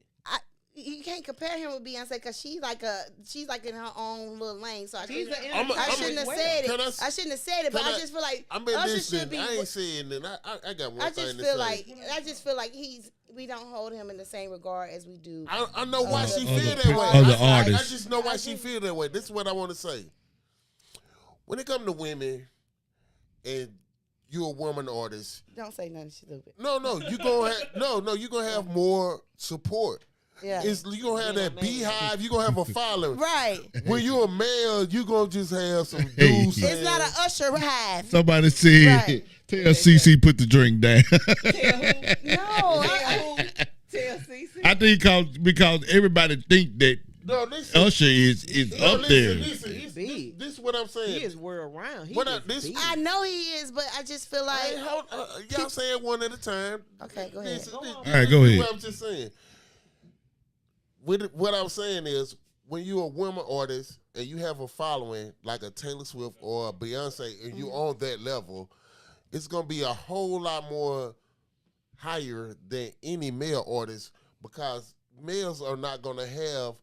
You can't compare him with Beyonce because she's like in her own little lane. So I He's shouldn't, an I'm a- I I'm a- shouldn't have well. said Can it. I shouldn't have said it, but can I I- just feel like I've been Usher listening. should be. I ain't saying that. I got one I thing just to feel say. like we don't hold him in the same regard as we do. I know why she Other feel that people- way. other I artists. just know why she feel that way. This is what I want to say. When it comes to women, and you're a woman artist, Don't say nothing stupid. you gonna have more support. Yeah. You gonna have Yeah, that man. beehive. You gonna have a following. Right. When you a male, you gonna just have some Hey. dudes. It's not an Usher hive. Somebody said, Right. tell CC put the drink down. Tell who? No. Tell who? Tell CC. I think because everybody think that No, listen. Usher is No, up there. listen. He's big. This is what I'm saying. He is world round. He What is I- this- big. I know he is, but I just feel like. Hey, y'all say it one at a time. Okay, go ahead. Go on. All right, go ahead. What I'm just saying. What I'm saying is, when you're a woman artist and you have a following like a Taylor Swift or a Beyonce, and you're on that level, it's gonna be a whole lot more higher than any male artist because males are not gonna have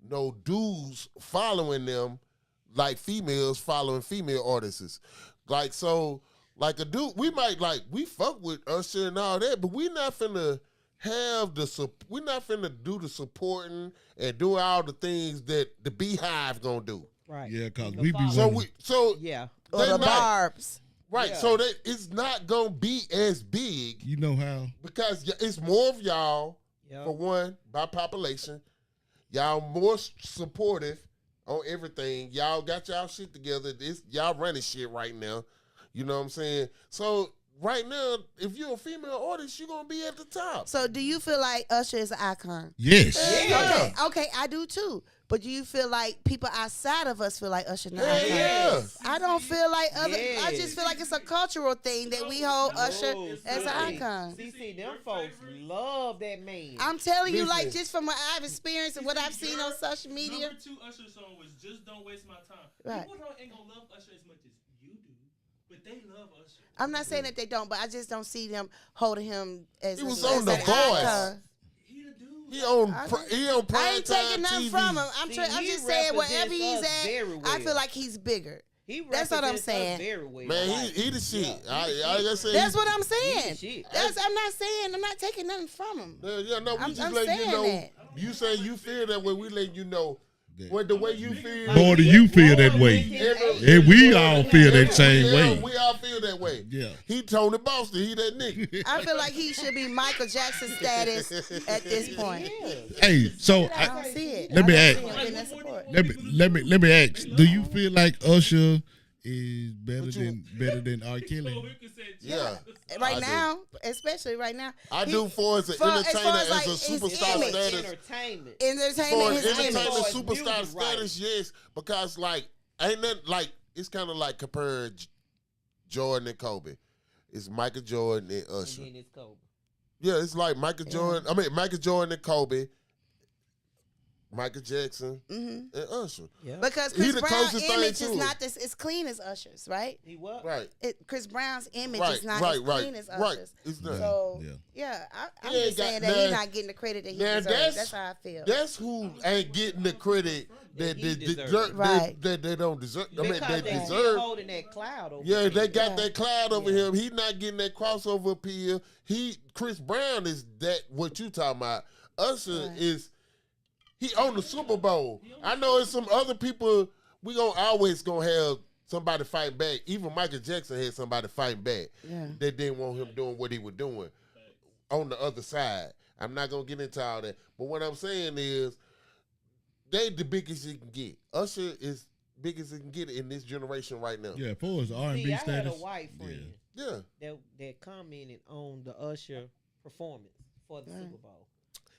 no dudes following them like females following female artists. Like so, like a dude, we fuck with Usher and all that, but we not finna have we're not finna do the supporting and do all the things that the Beehive gonna do. Right. Yeah, because The we be follow- So Yeah. Or they the not- barbs. right, Yeah. so that it's not gonna be as big you know how. because it's more of y'all. Yeah. For one, by population, y'all more supportive on everything. Y'all got y'all shit together. Y'all running shit right now. You know what I'm saying? So right now, if you're a female artist, you're gonna be at the top. So do you feel like Usher is an icon? Yes. Yeah. Okay, I do too. But do you feel like people outside of us feel like Usher not Yeah, icon? yeah. I don't feel like other. I Yes. just feel like it's a cultural thing that we hold Usher as an icon. CC, them folks love that man. I'm telling you, like Listen. just from what I've experienced and what I've seen on social media. Number 2 Usher song was "Just Don't Waste My Time." Right. People ain't gonna love Usher as much as you do, but they love Usher. I'm not saying that they don't, but I just don't see them holding him as. He was as on The an Voice. icon. He the dude. He on I prime I ain't taking time nothing TV. from him. I'm See, I'm he just saying wherever represents he's us very at, I well. feel like he's bigger. He That's what I'm represents us saying. Very well. Man, Like, he the shit. yeah, I gotta say, That's what I'm saying. He the shit. I'm not saying. I'm not taking nothing from him. Yeah, no, we I'm just letting you saying know. that. You say you feel that way. We letting you know what the way you feel. More do you feel that way? And we all feel that same way. We all feel that way. Yeah. He Tony Boston. He that nigga. I feel like he should be Michael Jackson status at this point. Hey, so I don't see it. Let me I ask- don't see him getting that support. let me ask. Do you feel like Usher is better What you- than R. So Kelly? we can say Yeah. Right I do. now, especially right now. I he- do for as an for- as entertainer, far as, as, like, a his superstar image. status. Entertainment. For Entertainment, an his image. entertainer His superstar music, right. status, yes. Because like ain't nothing like it's kind of like comparing Jordan and Kobe. It's Michael Jordan and Usher. And then it's Kobe. Yeah, it's like Michael Jordan. I mean, Michael Jordan and Kobe, Michael Jackson and Usher. Yeah. Because He Chris the Brown's closest thing image to is it. not as clean as Usher's, right? He what? Right. Chris Brown's image Right. is not Right. as clean as Right. Usher's. It's not. So Yeah. I'm He ain't just saying got- that he's now- not getting the credit that he now deserves. That's how I feel. That's who ain't getting the credit that he they deserves. deserve. Right. That they don't deserve. I mean, Because they they deserve. holding that cloud over Yeah, there. they got Yeah. that cloud over Yeah. him. He not getting that crossover appeal. Chris Brown is that what you talking about. Usher Right. is he on the Super Bowl. I know it's some other people. We always gonna have somebody fight back. Even Michael Jackson had somebody fight back. Yeah. That didn't want him doing what he was doing on the other side. I'm not gonna get into all that. But what I'm saying is they the biggest you can get. Usher is biggest you can get in this generation right now. Yeah, for his R&B See, I had a status. white friend Yeah. that commented on the Usher performance for the Super Bowl.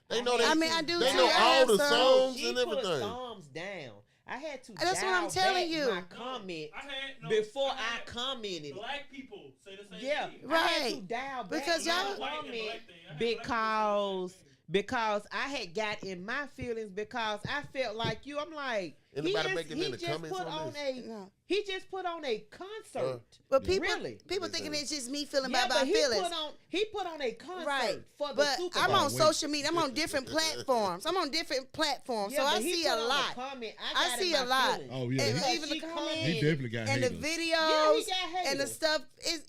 They know that. I mean, I do They too. know I all have the some. songs She and put everything. thumbs down. I had to. That's what I'm dial telling back you. My No, comment I had before I had commented. Black people say the same Yeah, thing. I had to Right. dial back Because my y'all- White and comment black thing. I had black people say the same thing. because I had got in my feelings because I felt like you. I'm like, Anybody making he any just comments put on on this? a No. he just put on a concert. But people Really? thinking it's just me feeling Yeah, bad but about feelings. he put on a concert Right. for the But Super I'm Bowl. on social media. I'm on different platforms. I'm on different platforms. Yeah, so but I he see put a on the lot. comment. I got in see my a lot. feelings. Oh, yeah. And Because even the she comments He definitely got and the haters. videos Yeah, he got haters. and the stuff.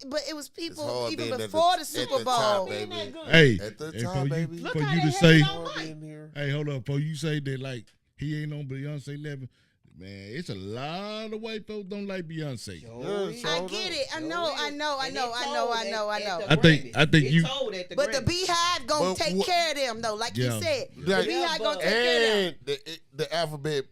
But it was people hard even being at before the at Super the Bowl. top, Being baby. that good. Hey, At the hey, top, for baby. you, Look for how you they to hate say, it all night. In here. hey, hold up, for you say that like he ain't on Beyonce level, man, it's a lot of white folks don't like Beyonce. Yeah, I get it. I know. I think you- But the Beehive gonna But take what- care of them though, like Yeah. you said. Like- The Beehive gonna take care of them. And the alphabet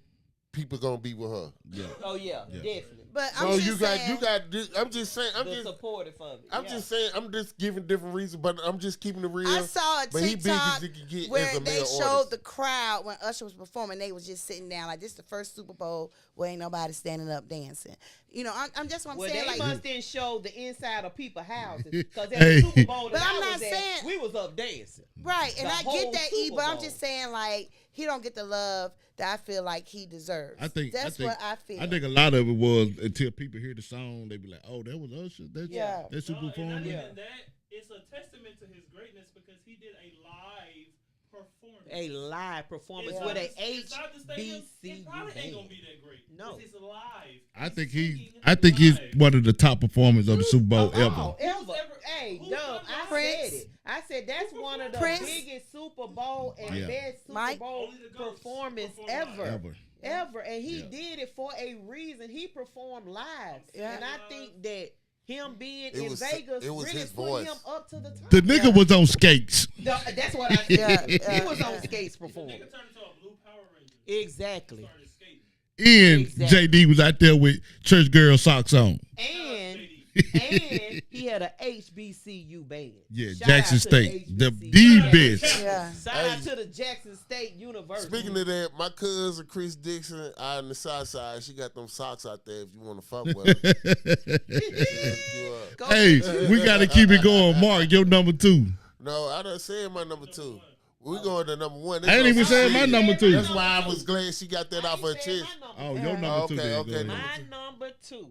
people gonna be with her. Yeah. Oh yeah, Yeah. definitely. But So I'm you just got saying. I'm just saying The supportive of it. I'm yeah. just saying I'm just giving different reasons, but I'm just keeping it real. I saw a But he big TikTok as he can get where as a they male showed artist. the crowd when Usher was performing. They was just sitting down like this. Is the first Super Bowl where ain't nobody standing up dancing. You know, I'm just what I'm Well, saying. they Like, must then show the inside of people's houses because at Hey. the Super Bowl that But I'm I not was at, saying- we was up dancing. right, and the I get whole that, Super but I'm Bowl. just saying like he don't get the love that I feel like he deserves. That's what I feel. I think a lot of it was until people hear the song, they be like, "Oh, that was Usher. That's Yeah. that's Super No, and not performance." Yeah. even that, it's a testament to his greatness because he did a live performance. A live performance Yeah. with a Inside the stadium, HBCU it probably ain't gonna band. be that great. No. It's live. I He's think singing he's live. one of the top performers of the Super Bowl Of ever. all, ever. Who's ever- Hey, who's Dub, ever- I Prince. said it. I said that's one of the Prince. biggest Super Bowl and Yeah. best Super Mike. Bowl Only the GOATs performance perform ever. Ever. And he Yeah. did it for a reason. He performed live. Yeah. And I think that him being It in was- Vegas it was really his put voice. him up to the top. The nigga was on skates. That's what I said. Yeah, He yeah, was on yeah. skates The performing. nigga turned into a blue Power Ranger. Exactly. Started skating. And Exactly. JD was out there with church girl socks on. And JD. he had a HBCU band. Yeah, Shout Jackson out to the State, the HBCU. best. Yeah. Shout out Hey. to the Jackson State University. Speaking of that, my cousin Chris Dixon out on the south side, she got them socks out there if you want to fuck with her. You, Go Hey, get you. we got to keep it going. Mark, your number 2. no, I done said my number 2. We going to number 1. I ain't even saying my number 2. That's why I was glad she got that I off her ain't said chest. my Oh, number. your number 2. Okay, then. okay. Go ahead. My number 2,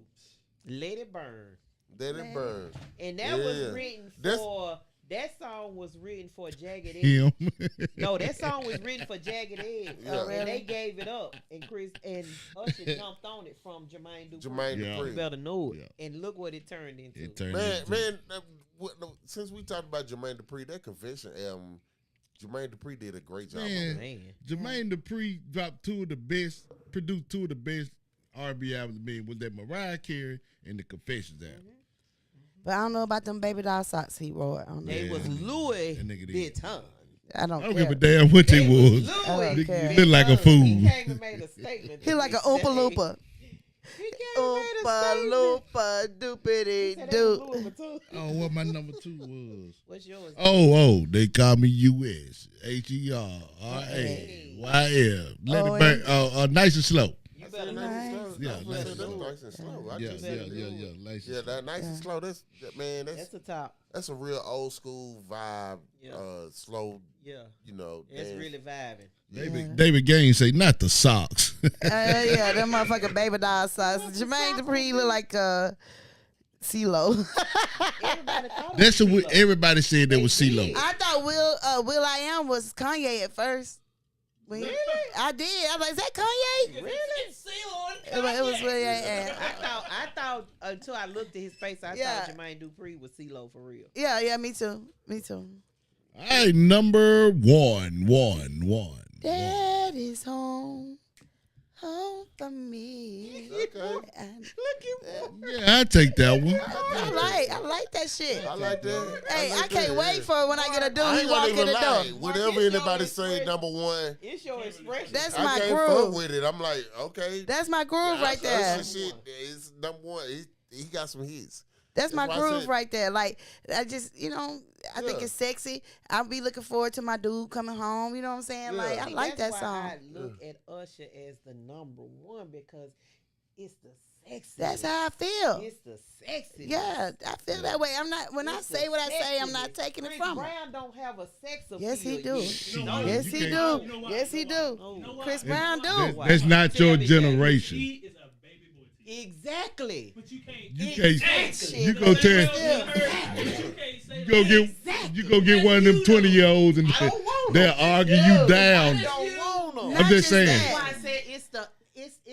Let It Burn. Let it burn. And that was Yeah. written That's- for, that song was written for Jagged Edge. Him. No, that song was written for Jagged Edge. Yeah. And they gave it up. And Chris and Usher jumped on it from Jermaine Dupri. Jermaine Yeah. You Dupri. better know it. Yeah. And look what it turned into. It turned Man, into- man, since we talked about Jermaine Dupri, that Confession album, Jermaine Dupri did a great job. Man. on it. Man. Jermaine Dupri dropped produced 2 of the best R&B albums. Was that Mariah Carey and the Confessions album. But I don't know about them baby doll socks he wore. I don't know. They Yeah. was Louis That nigga did. Vuitton. I don't I don't care. give a damn what they was. I don't Louis care. You look like a Vuitton. fool. He came and made a statement. He like a Oompa Loompa. He came and made a Oompa statement. Loompa He doopity said that was doo. Louis Vuitton. Oh, what my number 2 was. What's yours? They call me US HERRAYL. Let Oh, it burn. Nice and slow. You better Nice. Yeah, that's nice nice and and slow. I Yeah, just yeah, said yeah, it. yeah. Nice and Yeah, slow. that nice and slow. That's That's the top. that's a real old school vibe. Yeah. Slow. Yeah. You know, It's dance. really vibing. David Gaines say not the socks. Yeah, that motherfucking baby doll size. Jermaine Dupri look like CeeLo. Everybody thought That's it was what CeeLo. everybody said that was They CeeLo. did. I thought Will I Am was Kanye at first. Really? I did. I was like, is that Kanye? Really? It was Will I Am. I thought until I looked at his face, I Yeah. thought Jermaine Dupri was CeeLo for real. Yeah, me too. Me too. All right, number one. Dad is home for me. Okay. And Yeah, I take that one. I like that shit. I like that. Hey, I like can't that, wait yeah. for when I get a dude. I He ain't walk gonna in the even lie. door. Whatever It's anybody your say, number one, It's your expression. That's I my can't fuck groove. with it. I'm like, okay. That's my groove right there. Usher shit is number one. He got some hits. That's my That's why I groove said- right there. Like I just, I think Yeah. it's sexy. I'll be looking forward to my dude coming home. You know what I'm saying? Yeah. Like I See, like that that's song. why I look at Usher as the number one because it's the sexy. That's how I feel. It's the sexy. Yeah, I feel that way. I'm not when I say what I say, I'm not taking it Chris from him. Brown don't have a sex appeal. Yes, he do. yet. You know No, why? Yes, You he can't- do. You know why? Yes, he You know do. No. You know why? Chris You know Brown why? do. Why? That's not Tell your me, generation. He is a baby boy to you. Exactly. But you can't. You Exactly. can't. You go tell. You go get one of them 20-year-olds and I don't want they'll them. argue you down. I don't want them. I'm just saying. That's that. why I said it's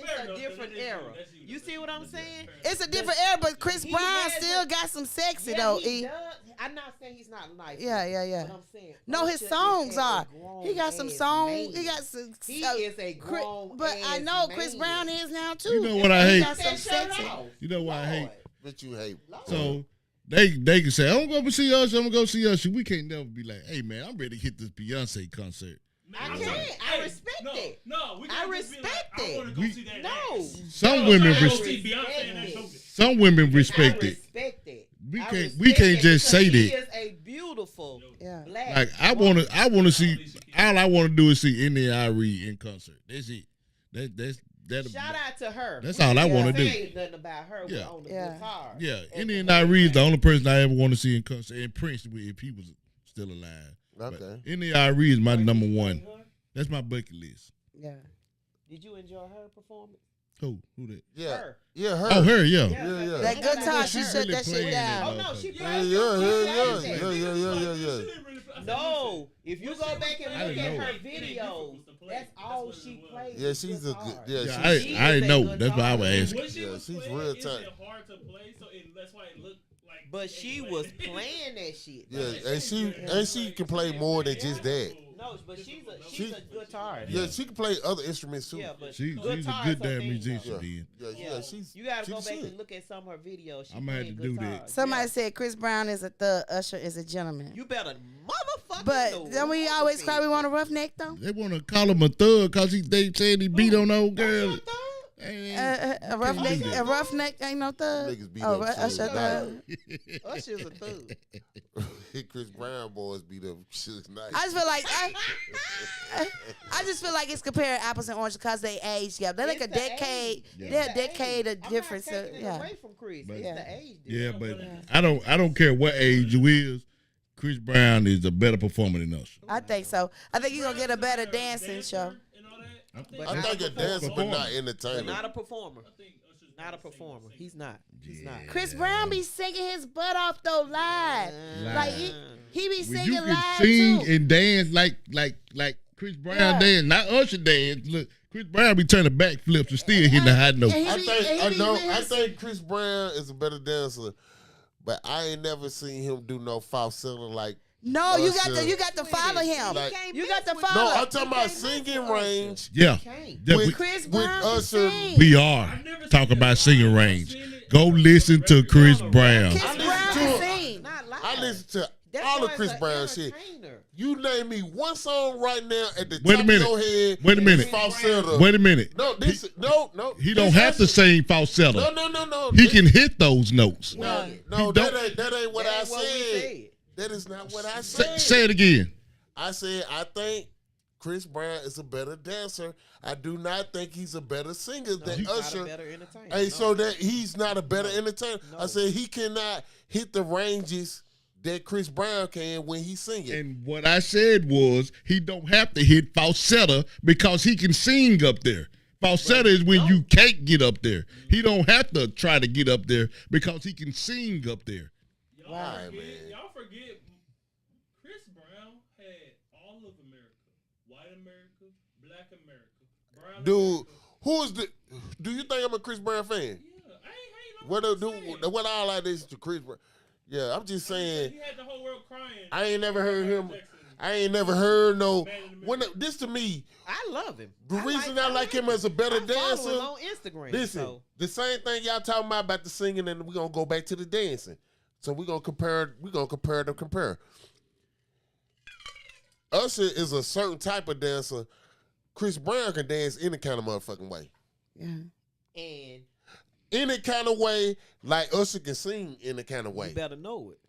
Fair a enough, different that is era. you, that's you, You that's see you, what I'm that's saying? fair. It's a different era, but Chris He Brown has still it. got some sexy Yeah, though. he E. does. I'm not saying he's not nice. Yeah. But I'm saying No, his Usher is songs a are. grown He got some ass songs. man. He got some. He uh, is a Chris- grown But I ass know Chris man. Brown is now too. You know what I He hate? got some That shirt sexy. off. You know why I hate? Lord. But you hate. So they can say, I'm gonna go see Usher, I'm gonna go see Usher. We can't never be like, hey man, I'm ready to hit this Beyonce concert. I can't. I respect it. No, we I can't just be respect like, I it. want to go We- see that. No. ass. Some No, women I go respect. see Beyonce and that joker. Some women I respect it. respect it. We I can't- respect we can't it just say because He that. is a beautiful Yeah. black. Like I wanna see. All I wanna do is see N.A.I.R.E. in concert. That's it. That. Shout out to her. That's all I wanna do. Say nothing about her Yeah. on the Yeah. guitar. Yeah, And N.A.I.R.E. is the only person I ever want to see in concert. And Prince, if he was still alive. Okay. N.A.I.R.E. is my number one. That's my bucket list. Yeah. Did you enjoy her performance? Who that? Yeah. Her. Yeah, her. Oh, her, yeah. Yeah. That I guitar, got she her. shut really that shit playing down. it. Oh no, she Yeah, played yeah. No, if you go back and I look didn't at know her videos, that's all she plays. Yeah, she's a good. Yeah, Yeah, she's, She I is didn't a know. good That's why I was artist. asking. When she Yeah, was she's playing, real it's tight. hard to play, so that's why it looked like. But she anyway. was playing that shit. yeah, and she can play more than just that. No, but she's a guitarist. Yeah, she can play other instruments too. Yeah, but She's a guitar's good her damn thing, musician, though. then. Yeah, she's. You gotta she go the back shit. and look at some of her videos. She I'ma have playing to do that. guitar. Somebody Yeah. said Chris Brown is a thug, Usher is a gentleman. You better motherfucker. But then we always cry we want a roughneck though. They want to call him a thug because they said he beat on old girl. A roughneck, do that. a roughneck ain't no thug. Niggas beat Oh, up Usher Suge thug. Knight. Usher's a thug. Chris Brown boys beat up Suge Knight. I just feel like I just feel like it's comparing apples and oranges because they age together. They're like a It's the decade. age. They're a It's the decade of age. difference. I'm not taking it Yeah. away from Chris. But- It's Yeah. the age. Yeah, difference. but I don't care what age you is. Chris Brown is a better performer than us. I think so. I think you're gonna get a better dancing show. But I not think a dancer, but not But entertainer. not a performer. Not a performer. He's not. He's not. Chris Brown be singing his butt off though live. Like he be When singing you can live sing too. and dance like Chris Brown Yeah. dance, not Usher dance. Look, Chris Brown be turning backflips and still hitting the high note. And he I be- think and he be with I his- think Chris Brown is a better dancer, but I ain't never seen him do no falsetto like. No, you Usher. got to follow him. Like- You got to No, No, follow. I'm talking about singing range. Yeah, Can't. yeah, With- we, Chris with Brown can Usher, sing. we are talking about singing range. Go listen to Chris Brown. Chris I listen Brown to can it. sing. Not live. I listen to That all of boy's Chris an Brown shit. entertainer. You name me one song right now at the Wait a top minute. of your head. Wait a minute. it's Falsetto. Wait a minute. No, this no. He don't have to sing falsetto. No. He can hit those notes. No, He that don't- ain't what That I ain't what we said. said. That is not what I said. Say it again. I said I think Chris Brown is a better dancer. I do not think he's a better singer than he's Usher. not a better entertainer. Hey, no. so that he's not a better entertainer. No. I said he cannot hit the ranges that Chris Brown can when he's singing. And what I said was he don't have to hit falsetto because he can sing up there. Falsetto is when you can't get up there. He don't have to try to get up there because he can sing up there. Y'all forget Chris Brown had all of America. White America, black America, brown Dude, America. who is the? Do you think I'm a Chris Brown fan? Yeah, I ain't hating on What what do? I'm saying. What all I this to Chris Brown? Yeah, I'm just saying. He had the whole world crying. I ain't never heard him. Jackson. I ain't never heard no. Man in the When Mirror. this to me, I love him. the reason I like him as a better I follow dancer. him on Instagram. Listen, so. the same thing y'all talking about the singing, and we're gonna go back to the dancing. So we're gonna compare. We're gonna compare. Usher is a certain type of dancer. Chris Brown can dance any kind of motherfucking way. Yeah. And Any kind of way, like Usher can sing any kind of way. you better know it.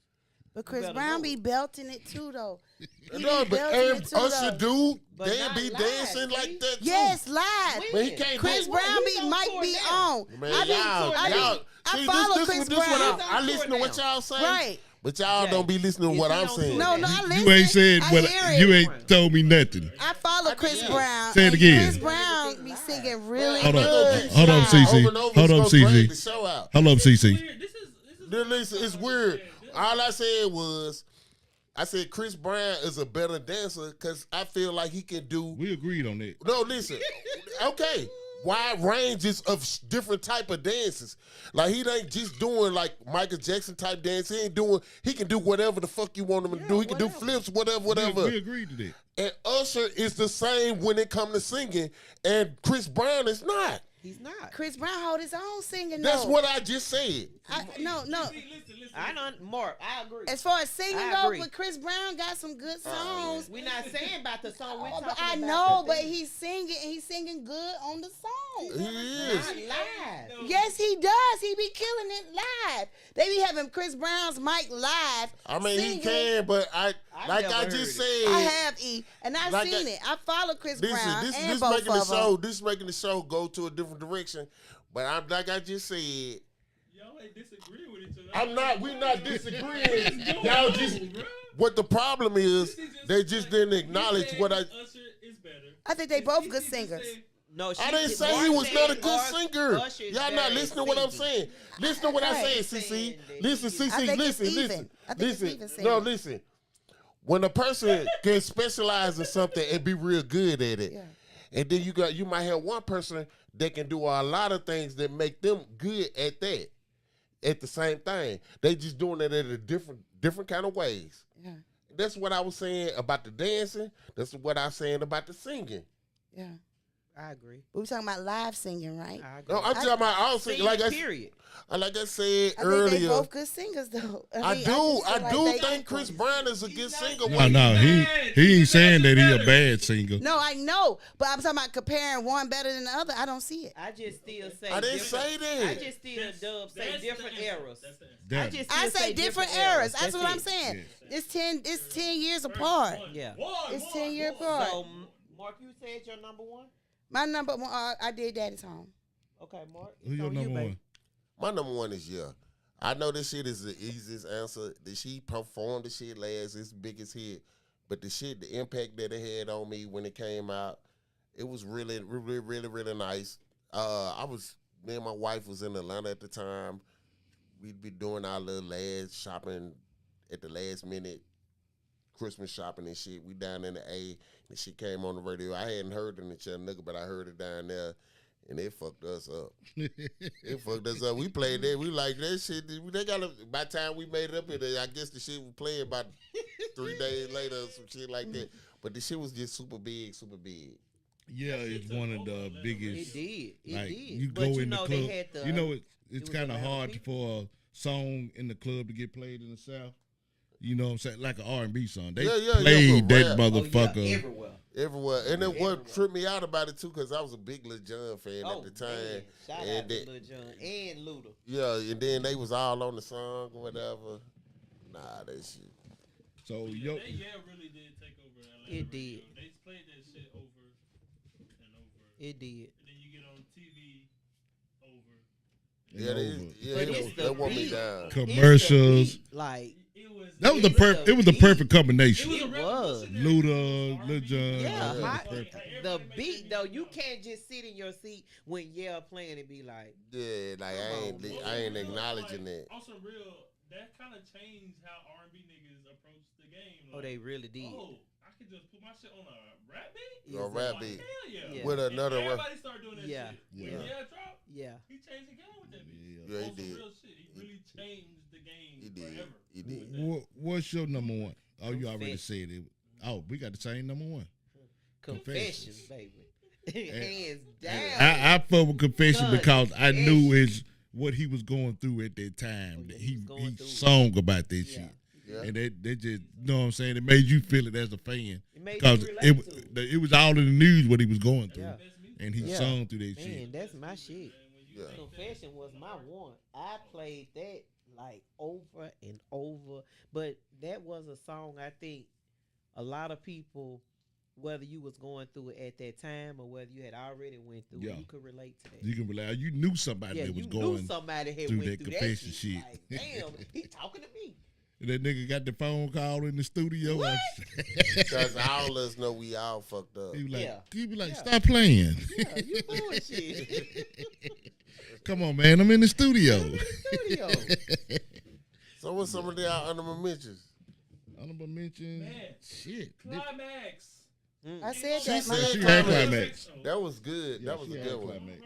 But Chris better Brown know be it. belting it too, though. He No, be but belting it too, Usher though. do, But they not be live, dancing see? like that too. Yes, live. But he can't Chris do Brown He's on might tour be now. on. Man, I see, follow this Chris what Brown. I listen to what y'all say. Right. But y'all Okay. don't be listening to Is what he I'm on saying. tour No, now? I listen. You ain't said I what hear you it. ain't told me nothing. I follow Chris Brown. Say it and again. Chris Brown be singing really Hold on. good. Hold on, CC. Over and over, Hold it's on, gonna drag CC. the show out. Hold up, CC. Weird. This is Listen, it's weird. All I said was, I said Chris Brown is a better dancer because I feel like he can do. We agreed on that. No, listen. Okay. Wide ranges of different type of dances. Like he ain't just doing like Michael Jackson type dance. He can do whatever the fuck you want him to do. He can do flips, whatever. We agreed to that. And Usher is the same when it comes to singing, and Chris Brown is not. He's not. Chris Brown hold his own singing. That's though. what I just said. No. Listen. I don't. Mark, I agree. As far as singing I goes, agree. but Chris Brown got some good songs. We're not saying about the song. We're Oh, talking but I about know, the but thing. he's singing. He's singing good on the He song. is. Not live. Yes, he does. He be killing it live. They be having Chris Brown's mic live. I mean, singing. he can, but I like never I heard just it. said. I have and I Like seen I- it. I follow Chris Listen, Brown this and both making the of show. them. This making the show go to a different direction. But I'm like I just said. Y'all ain't disagreeing with each other. I'm not. We're not disagreeing. Y'all just. What the problem is, they just didn't acknowledge what I. Usher is better. I think they both good singers. No, I didn't say he was not a good singer. Y'all not listening to what I'm saying. Listen to what I Right. said, CC. Listen, I CC. think it's Listen, even. listen. I think it's even Listen. No, singing. listen. When a person can specialize in something and be real good at it, Yeah. and then you might have one person that can do a lot of things that make them good at that. At the same thing, they just doing it in a different kind of ways. Yeah. That's what I was saying about the dancing. That's what I was saying about the singing. Yeah. I agree. But we talking about live singing, right? I agree. No, I'm talking about also Singing, like period. like I said I think they earlier. both good singers, though. I mean, just feel like they think equal. Chris Brown is a good singer. No, he ain't saying that he a bad singer. No, I know, but I'm talking about comparing one better than the other. I don't see it. I just still say. I didn't different- say that. I just still dub say That's different the answer. eras. That's the answer. Damn. I just I still say different eras. That's what I'm it. saying. It's 10 years apart. Yeah. It's 10 years apart. So, Mark, you said your number one. My number one, I did Daddy's Home. Okay, Mark. Who it's your on number you, one? baby. My number one is yeah. I know this shit is the easiest answer. That she performed the shit last, its biggest hit, but the shit, the impact that it had on me when it came out, it was really, really, really, really nice. Me and my wife was in Atlanta at the time. We'd be doing our little last shopping at the last minute, Christmas shopping and shit. We down in the A, and she came on the radio. I hadn't heard it in Chattanooga, but I heard it down there, and it fucked us up. It fucked us up. We played that. We like that shit. They got by the time we made it up here, I guess the shit was playing about 3 days later or some shit like that. But the shit was just super big, super big. Yeah, it's one of the biggest. It did. It Like did. you But go you in the know club. they had the. You know it's was kind of Atlanta hard people. for a song in the club to get played in the South. You know what I'm saying? Like an R&B song. They Yeah, played but that rap. motherfucker. everywhere. Everywhere. And then Everywhere. what tripped me out about it, too, because I was a big Lil Jon fan at the time. Man. Shout And out to that- Lil Jon and Luda. Yeah, and then they was all on the song or whatever. Nah, that shit. So Yeah, yo, really did take over Atlanta It radio. did. They played that shit over and over. It did. And then you get on TV over. Yeah, But it's the that wore me beat. down. Commercials. It's the beat, like It was. That was the It's perfect. the It was the beat. perfect combination. It was. Luda, Lil Jon. Yeah, it was I- perfect. the beat though. You can't just sit in your seat when playing and be like, Yeah, like I ain't acknowledging that. On some real, that kind of changed how R&B niggas approach the game. oh, they really did. Oh, I could just put my shit on a rap beat. A Exactly. rap beat. Hell yeah. Yeah. With And another rap. everybody started doing that Yeah. shit. Yeah. When Yale dropped, Yeah. he changed the game with that beat. Yeah, he On some did. real shit. He really changed the game He did. forever. He did. What's your number one? Oh, you already Confession. said it. Oh, we got the same number one. Confessions, baby. Hands down. I fuck with Confession Cause because I knew Confession. what he was going through at that time. Oh, yeah, he he was going he through it. sung about that Yeah. shit. Yeah. And they just, you know what I'm saying? It made you feel it as a fan. It made Because you relate to it. it was all in the news what he was going through. Yeah. And he Yeah. sung through that Man, shit. that's my shit. Yeah. Confession was my one. I played that like over and over. But that was a song I think a lot of people, whether you was going through it at that time or whether you had already went through Yeah. it, you could relate to that. You can rely. You knew somebody Yeah, that was you knew going. somebody had through went that through that confession shit. shit. Like, damn, he talking to me. And that nigga got the phone call in the studio. What? Because all us know we all fucked up. He was like, Yeah. he be like, Yeah. stop playing. Yeah, you bullshit. Come on, man. I'm in the studio. Studio. So what's some of the honorable mentions? Honorable mention. Man. Shit. Climax. I said She that. said She had climax. climax. That was good. Yeah, That was she a had good one. climax.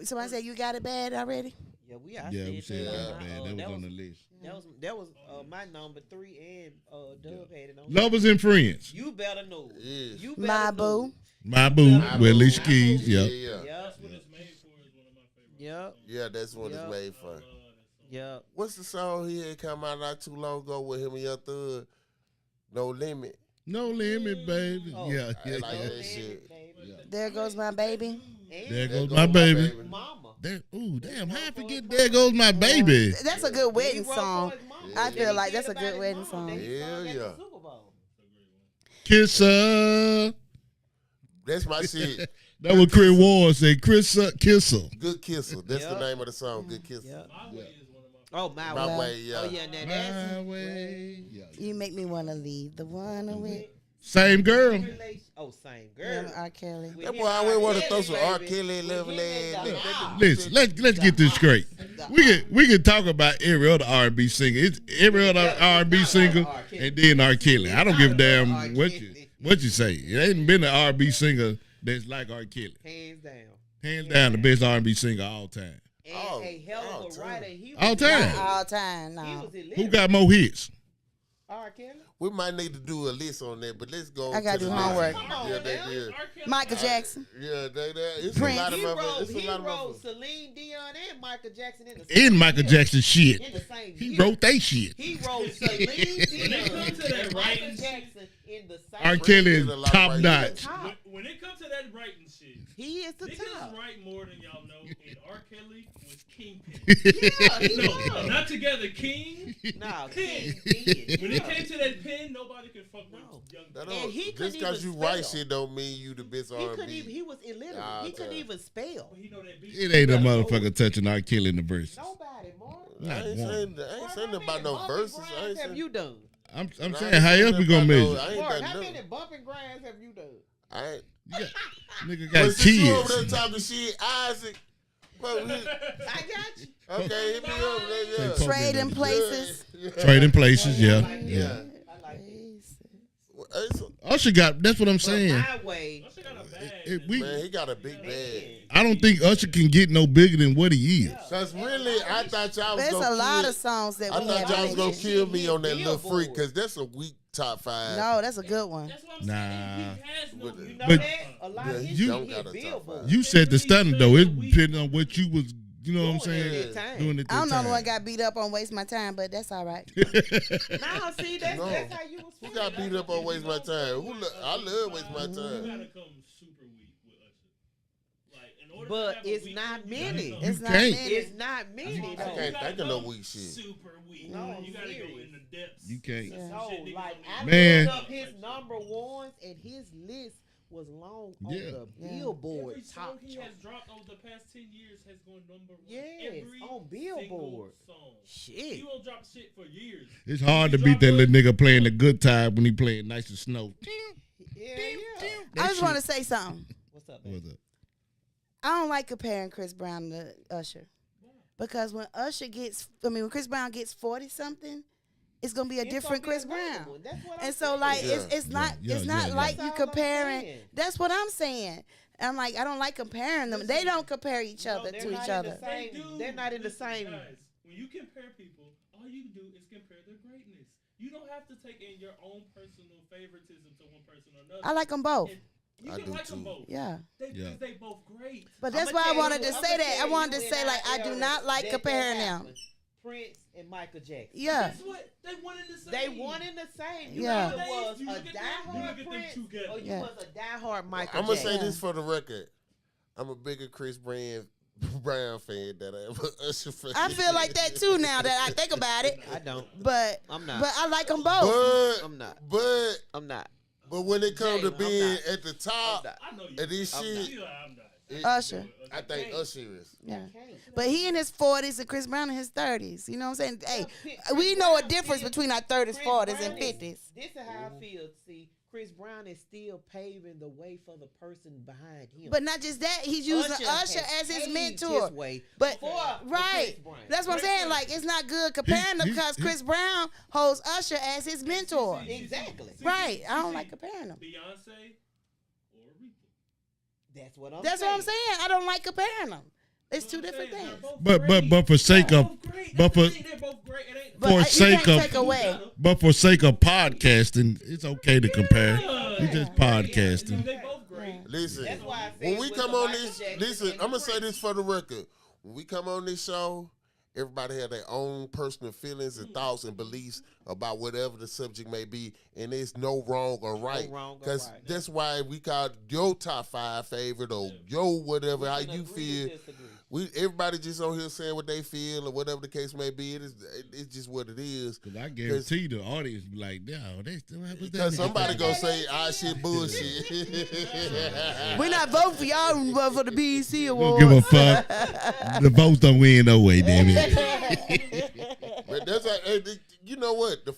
Somebody said you got it bad already. Yeah, we We said that. that, man. That was on the list. That was my number 3, and Dub had it on. Lovers and Friends. You better know. Yes. You My better know. boo. My boo. My With Boo. Alicia Keys. Yeah, Yeah. yeah. Yep. That's what it's made for. Is one of my favorites. Yep. Yeah, that's what Yeah. it's made for. Yep. What's the song he had come out not too long ago with him and Young Thug? No Limit. No limit, baby. Oh, Yeah, I yeah, like yeah. that shit. Baby. There goes my baby. And There goes go my my baby. baby. Mama. There, ooh, damn, how I forget There Goes My Baby. That's a good wedding He wrote song. for his mama. I Then feel he like did that's a about good his wedding mama. song. Then he Hell sung at the yeah. Super Bowl. Kiss her. That's my shit. That what Chris Ward said. Kiss her. Good Kisser. That's the Yep. name of the song. Good Kisser. Yep. My way is one of my favorites. Oh, my, My way. way, yeah. Oh, yeah, now that's My way. Yeah. You make me want to leave the one with Same girl. Oh, same him, girl. R. Kelly. With That him boy, I and always want to R. throw some Kelly, R. baby. Kelly With level him and the ass. house. Listen, let's get this straight. We can talk about every other R&B singer. It's every other R&B singer, and then R. Kelly. I don't give a damn what you say. It ain't been an R&B singer that's like R. Kelly. Hands down. Hands down, the best R&B singer of all time. And Oh, a hell all of a time. writer. He All was time. illiterate. All time, He no. was illiterate. Who got more hits? R. Kelly? We might need to do a list on that, but let's go. I gotta to the do next homework. one. Come on, Yeah, man. they did. Michael Jackson. Yeah, it's Prince. a lot of He motherfuckers. It's a lot of wrote motherfuckers. Celine Dion and Michael Jackson in the same In Michael year. Jackson shit. In the same He year. wrote they shit. He wrote Celine When it Dion comes to that and writing Michael shit, Jackson in the same R. year. Kelly is did a lot of top writing. notch. Top. When it comes to that writing shit, He is the niggas top. write more than y'all know, and R. Kelly was kingpin. Yeah, he No, was. not together, king. Nah, King. King did. When it came to that pen, nobody could fuck with No. young. That And don't- he couldn't just because even you write spell. shit don't mean you the best He couldn't R&B. even. He was illiterate. Nah, He couldn't damn. even spell. He know that beat. It ain't a motherfucker touching R. Kelly in the verses. Nobody, Mark. Not I ain't one. saying about no verses. I ain't have saying. you done? I'm I ain't saying, how else we saying gonna about measure? I ain't Mark, done how nothing. many bumping grinds have you done? I ain't. Nigga But got since you over there kids. talking shit, Isaac. Well, I got you. okay, hit me up. Yeah. Say Trading places. Trading places, yeah. I like Yeah. that. I like that. Usher got, that's what I'm saying. My way. Usher got a bag. Man, he got a big bag. I don't think Usher can get no bigger than what he is. Cause really, I thought y'all was There's gonna a lot kill, of songs that I we thought y'all was haven't gonna mentioned. kill me on that little Billboard. freak, cause that's a weak top 5. No, that's a good one. That's what I'm Nah. saying. He has no. With You know But- that? A lot Yeah, of he his you- shit don't got a top Billboard. five. You set the standard though. It depending on what you was, you know what I'm Doing saying, at that time. doing at I don't that know the one time. got beat up on Waste My Time, but that's all right. Nah, see, that's No. how you was Who feeling. got beat up on Waste My Time? I love Waste My You Time. gotta come super weak with Usher. Like, and in order But to have it's a weak not one, you gotta many. go It's not can't. many. It's not many. You I though. can't gotta think of no go weak shit. super weak. No, You gotta go serious. in the depths. You can't. Yeah. No, Shit niggas like don't I Man. looked up his number ones, and his list was long on Yeah. the Yeah. Billboard Every top song he chart. has dropped over the past 10 years has gone number one. Yes, Every on single Billboard. song. Shit. He won't drop shit for years. It's hard to He beat drop that little one- nigga playing the good time when he playing Nice and Snow. Yeah. I just want to say something. What's up, What's man? up? I don't like comparing Chris Brown to Usher. Because when when Chris Brown gets 40 something, it's gonna be a It's different gonna be Chris another Brown. one. That's what I'm And so saying. like Yeah. it's not Yeah, it's yeah, not yeah. like That's you all I'm comparing. saying. That's what I'm saying. I'm like I don't like comparing them. They don't compare each No, other they're to not each in other. the same- They do. they're not in the Listen, same- Guys, when you compare people, all you do is compare their greatness. You don't have to take in your own personal favoritism to one person or another. I like them both. And you I can do like them too. both. Yeah. Yeah. They both great. But that's I'ma why I tell wanted you- to I'ma say that. I tell wanted you to in say like our I do era not like that comparing them. happened. Prince and Michael Jackson. Yeah. Guess what? They one in the same. They one in the same. You Yeah. either was You a look at them- you diehard look at them Prince together. or you Yeah. was a diehard Michael I'm gonna Jackson. say Yeah. this for the record. I'm a bigger Chris Brown fan than I am an Usher fan. I feel like that too now that I think about it. I don't. But I'm not. But I like them both. I'm not. But I'm not. when it comes to Jay, I'm being not. at the top, I know you. and this I'm shit, You like, I'm not. Usher. I think Usher is. Yeah. Okay. But he in his 40s and Chris Brown in his 30s. You know what I'm saying? Hey, Chris we know a Brown difference is- between our 30s, Chris 40s, Brown and is- 50s. This is how I feel. See, Chris Brown is still paving the way for the person behind him. But not just that, he's using Usher has as his paved mentor. his way But for right, Chris Brown. that's what I'm saying. Like it's not good comparing them He- because he- Chris Brown holds Usher as his mentor. Exactly. Right, I don't like comparing them. Beyonce or Aretha. That's what I'm That's saying. what I'm saying. I don't like comparing them. It's two different things. But for sake of but for They're both great. It ain't. But for you sake can't of- take away. but for sake of podcasting, it's okay to compare. We just Yeah, podcasting. they both great. Listen, That's why I when said we with come the on Michael this, Jackson listen, and I'm gonna the say Prince. this for the record. When we come on this show, everybody have their own personal feelings and thoughts and beliefs about whatever the subject may be, and there's no wrong or right. wrong or Because right. that's why we got your top 5 favorite or your whatever, how can you agree feel. to disagree. Everybody just on here saying what they feel or whatever the case may be. It's just what it is. Because I guarantee the audience be like, no, they still have Because somebody gonna say, shit, bullshit. We're not voting for y'all. We vote for the BEC don't award. give a fuck. The votes don't win no way, damn it. But that's like, you know what? This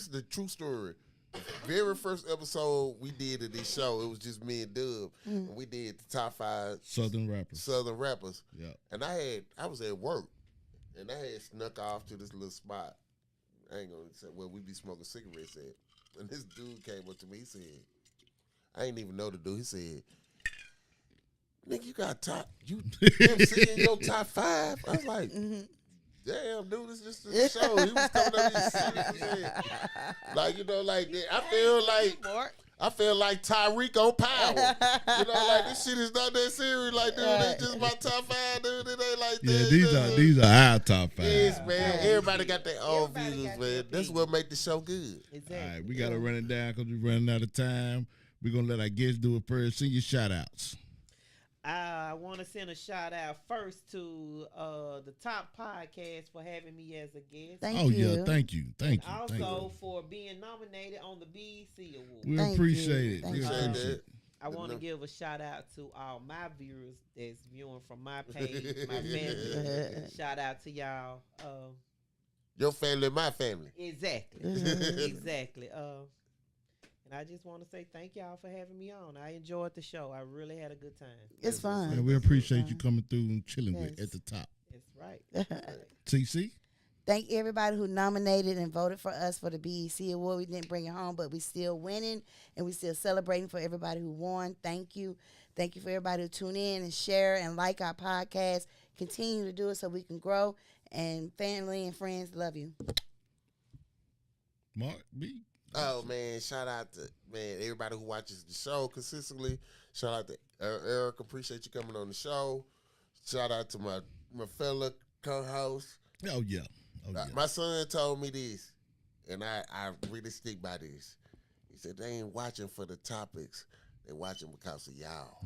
is the true story. The very first episode we did of this show, it was just me and Dub, and we did the top 5 Southern rappers. Southern rappers. Yeah. And I was at work, and I had snuck off to this little spot. I ain't gonna say where we be smoking cigarettes at. And this dude came up to me. He said, I ain't even know the dude. He said, nigga, you got MC in your top 5? I was like, damn, dude, it's just a show. He was coming up here serious. Like, you know, like I feel like Tyreek on Power. You know, like this shit is not that serious. Like, dude, it's just my top 5, dude. It ain't like Yeah, that. these are our top 5. Yes, man. Everybody got their own Everybody views, got their man. That's opinion. what make the show good. Exactly. All right, we got to run it down because we're running out of time. We're going to let our guests do it first. Send your shout-outs. I want to send a shout out first to the Top Podcast for having me as a guest. Thank you. Yeah, thank you. Thank you. Also Thank you. for being nominated on the BEC Award. We Thank appreciate you. it. Thank We you. Appreciate appreciate that. it. I want to give a shout out to all my viewers that's viewing from my page, my family. Shout out to y'all. Your family, my family. Exactly. Exactly. And I just want to say thank y'all for having me on. I enjoyed the show. I really had a good time. It's fun. And we appreciate you coming through and chilling with Yes. at the top. That's right. TC? Thank everybody who nominated and voted for us for the BEC Award. We didn't bring it home, but we still winning, and we still celebrating for everybody who won. Thank you. Thank you for everybody who tune in and share and like our podcast. Continue to do it so we can grow. And family and friends love you. Mark B? Oh man, shout out to everybody who watches the show consistently. Shout out to Eric. Appreciate you coming on the show. Shout out to my fellow co-host. Oh, yeah. Oh, yeah. My son told me this, and I really stick by this. He said they ain't watching for the topics. they watching because of y'all.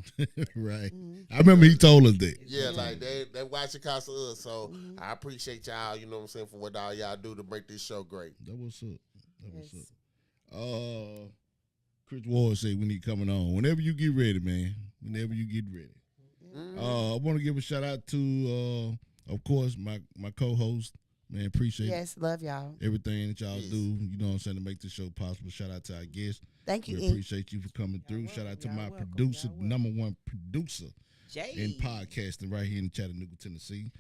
Right. I remember he told us that. Yeah, like they watching because of us. So I appreciate y'all, you know what I'm saying, for what all y'all do to make this show great. That what's up. That what's up. Chris Ward said when he coming on. Whenever you get ready, man. Whenever you get ready. I want to give a shout out to, of course, my co-host. Man, appreciate love y'all. everything that y'all do. You know what I'm saying, to make this show possible. Shout out to our guests. Thank you, We E. appreciate you for coming through. Shout out to my producer, number one producer in podcasting right here in Chattanooga, Tennessee.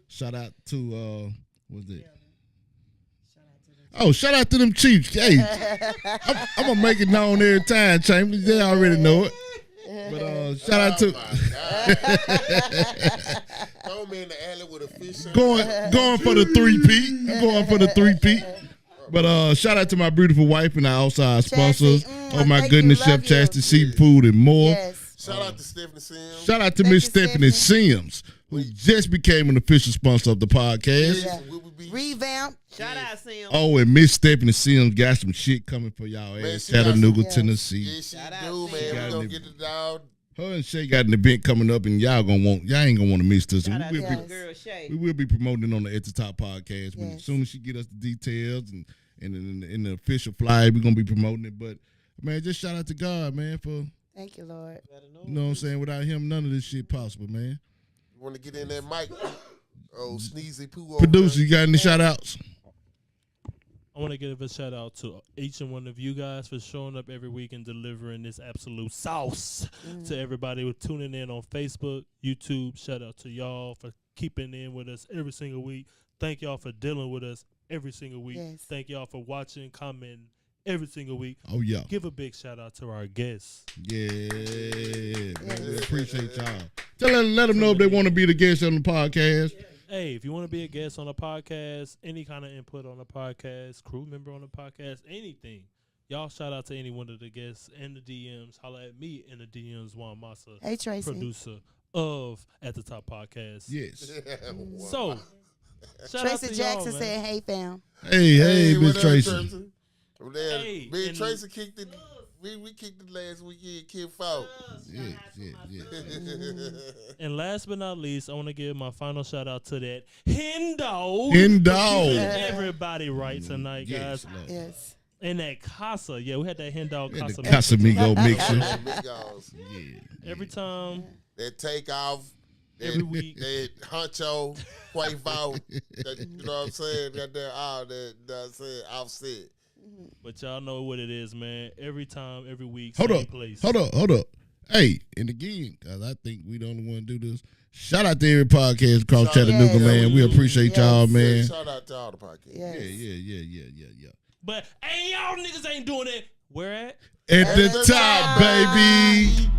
Shout out to what's that? Oh, shout out to them Chiefs. Hey, I'm gonna make it known every time, Chambers. They already know it. But shout out to Throw me in the alley with a fish. going for the 3-peat. I'm going for the 3-peat. But shout out to my beautiful wife and our outside sponsors. Oh my goodness, Chef Chastity Seafood and more. Yes. Shout out to Stephanie Sims. Shout out to Miss Stephanie Sims, who just became an official sponsor of the podcast. Yeah. Revamp. Shout out, Sam. Oh, and Miss Stephanie Sims got some shit coming for y'all ass. Chattanooga, Tennessee. Yeah, she do, man. We gonna get it out. Her and Shay got an event coming up, and y'all ain't gonna want to miss this. Shout out to We girl Shay. will be promoting on the At the Top podcast. When, Yes. as soon as she get us the details and in the official flyer, we're gonna be promoting it. But man, just shout out to God, man, for Thank you, Lord. you know what I'm saying. Without him, none of this shit possible, man. You want to get in that mic? Oh, sneezy poo. Producer, you got any shout outs? I want to give a shout out to each and one of you guys for showing up every week and delivering this absolute sauce to everybody who tuning in on Facebook, YouTube. Shout out to y'all for keeping in with us every single week. Thank y'all for dealing with us every single week. Yes. Thank y'all for watching, commenting every single week. Oh yeah, Give a big shout out to our guests. yeah, man, we appreciate y'all. Let them know if they want to be the guest on the podcast. Hey, if you want to be a guest on a podcast, any kind of input on the podcast, crew member on the podcast, anything, y'all shout out to any one of the guests in the DMs. Holla at me in the DMs, Juan Massa, Hey, Tracy. producer of At the Top Podcast. Yes. So, shout out Tracy to Jackson y'all, said, man. "Hey, fam." Hey, what Miss up, Tracy. Hey, Me and and- Tracy kicked it. We kicked it last weekend. Kid Fault. Yeah. And last but not least, I want to give my final shout out to that hen dog. Hen for dog. keeping everybody right tonight, Yes, guys. Lord. Yes. And that casa, we had that hen dog Yeah, casa. the Casamigo mixture. Migos. Yeah. Every time, That takeoff. every week. That honcho, Quavo. That, you know what I'm saying? Got that all that, you know what I'm saying? Offset. But y'all know what it is, man. Every time, every week, Hold same up. place. Hold up. Hey, and again, because I think we the only one to do this. Shout out to every podcast across Shout out. Chattanooga, Yes. man. We appreciate y'all, man. Shout out to all the podcasts. Yes. Yeah. But hey, y'all niggas ain't doing it. Where at? At the top, baby.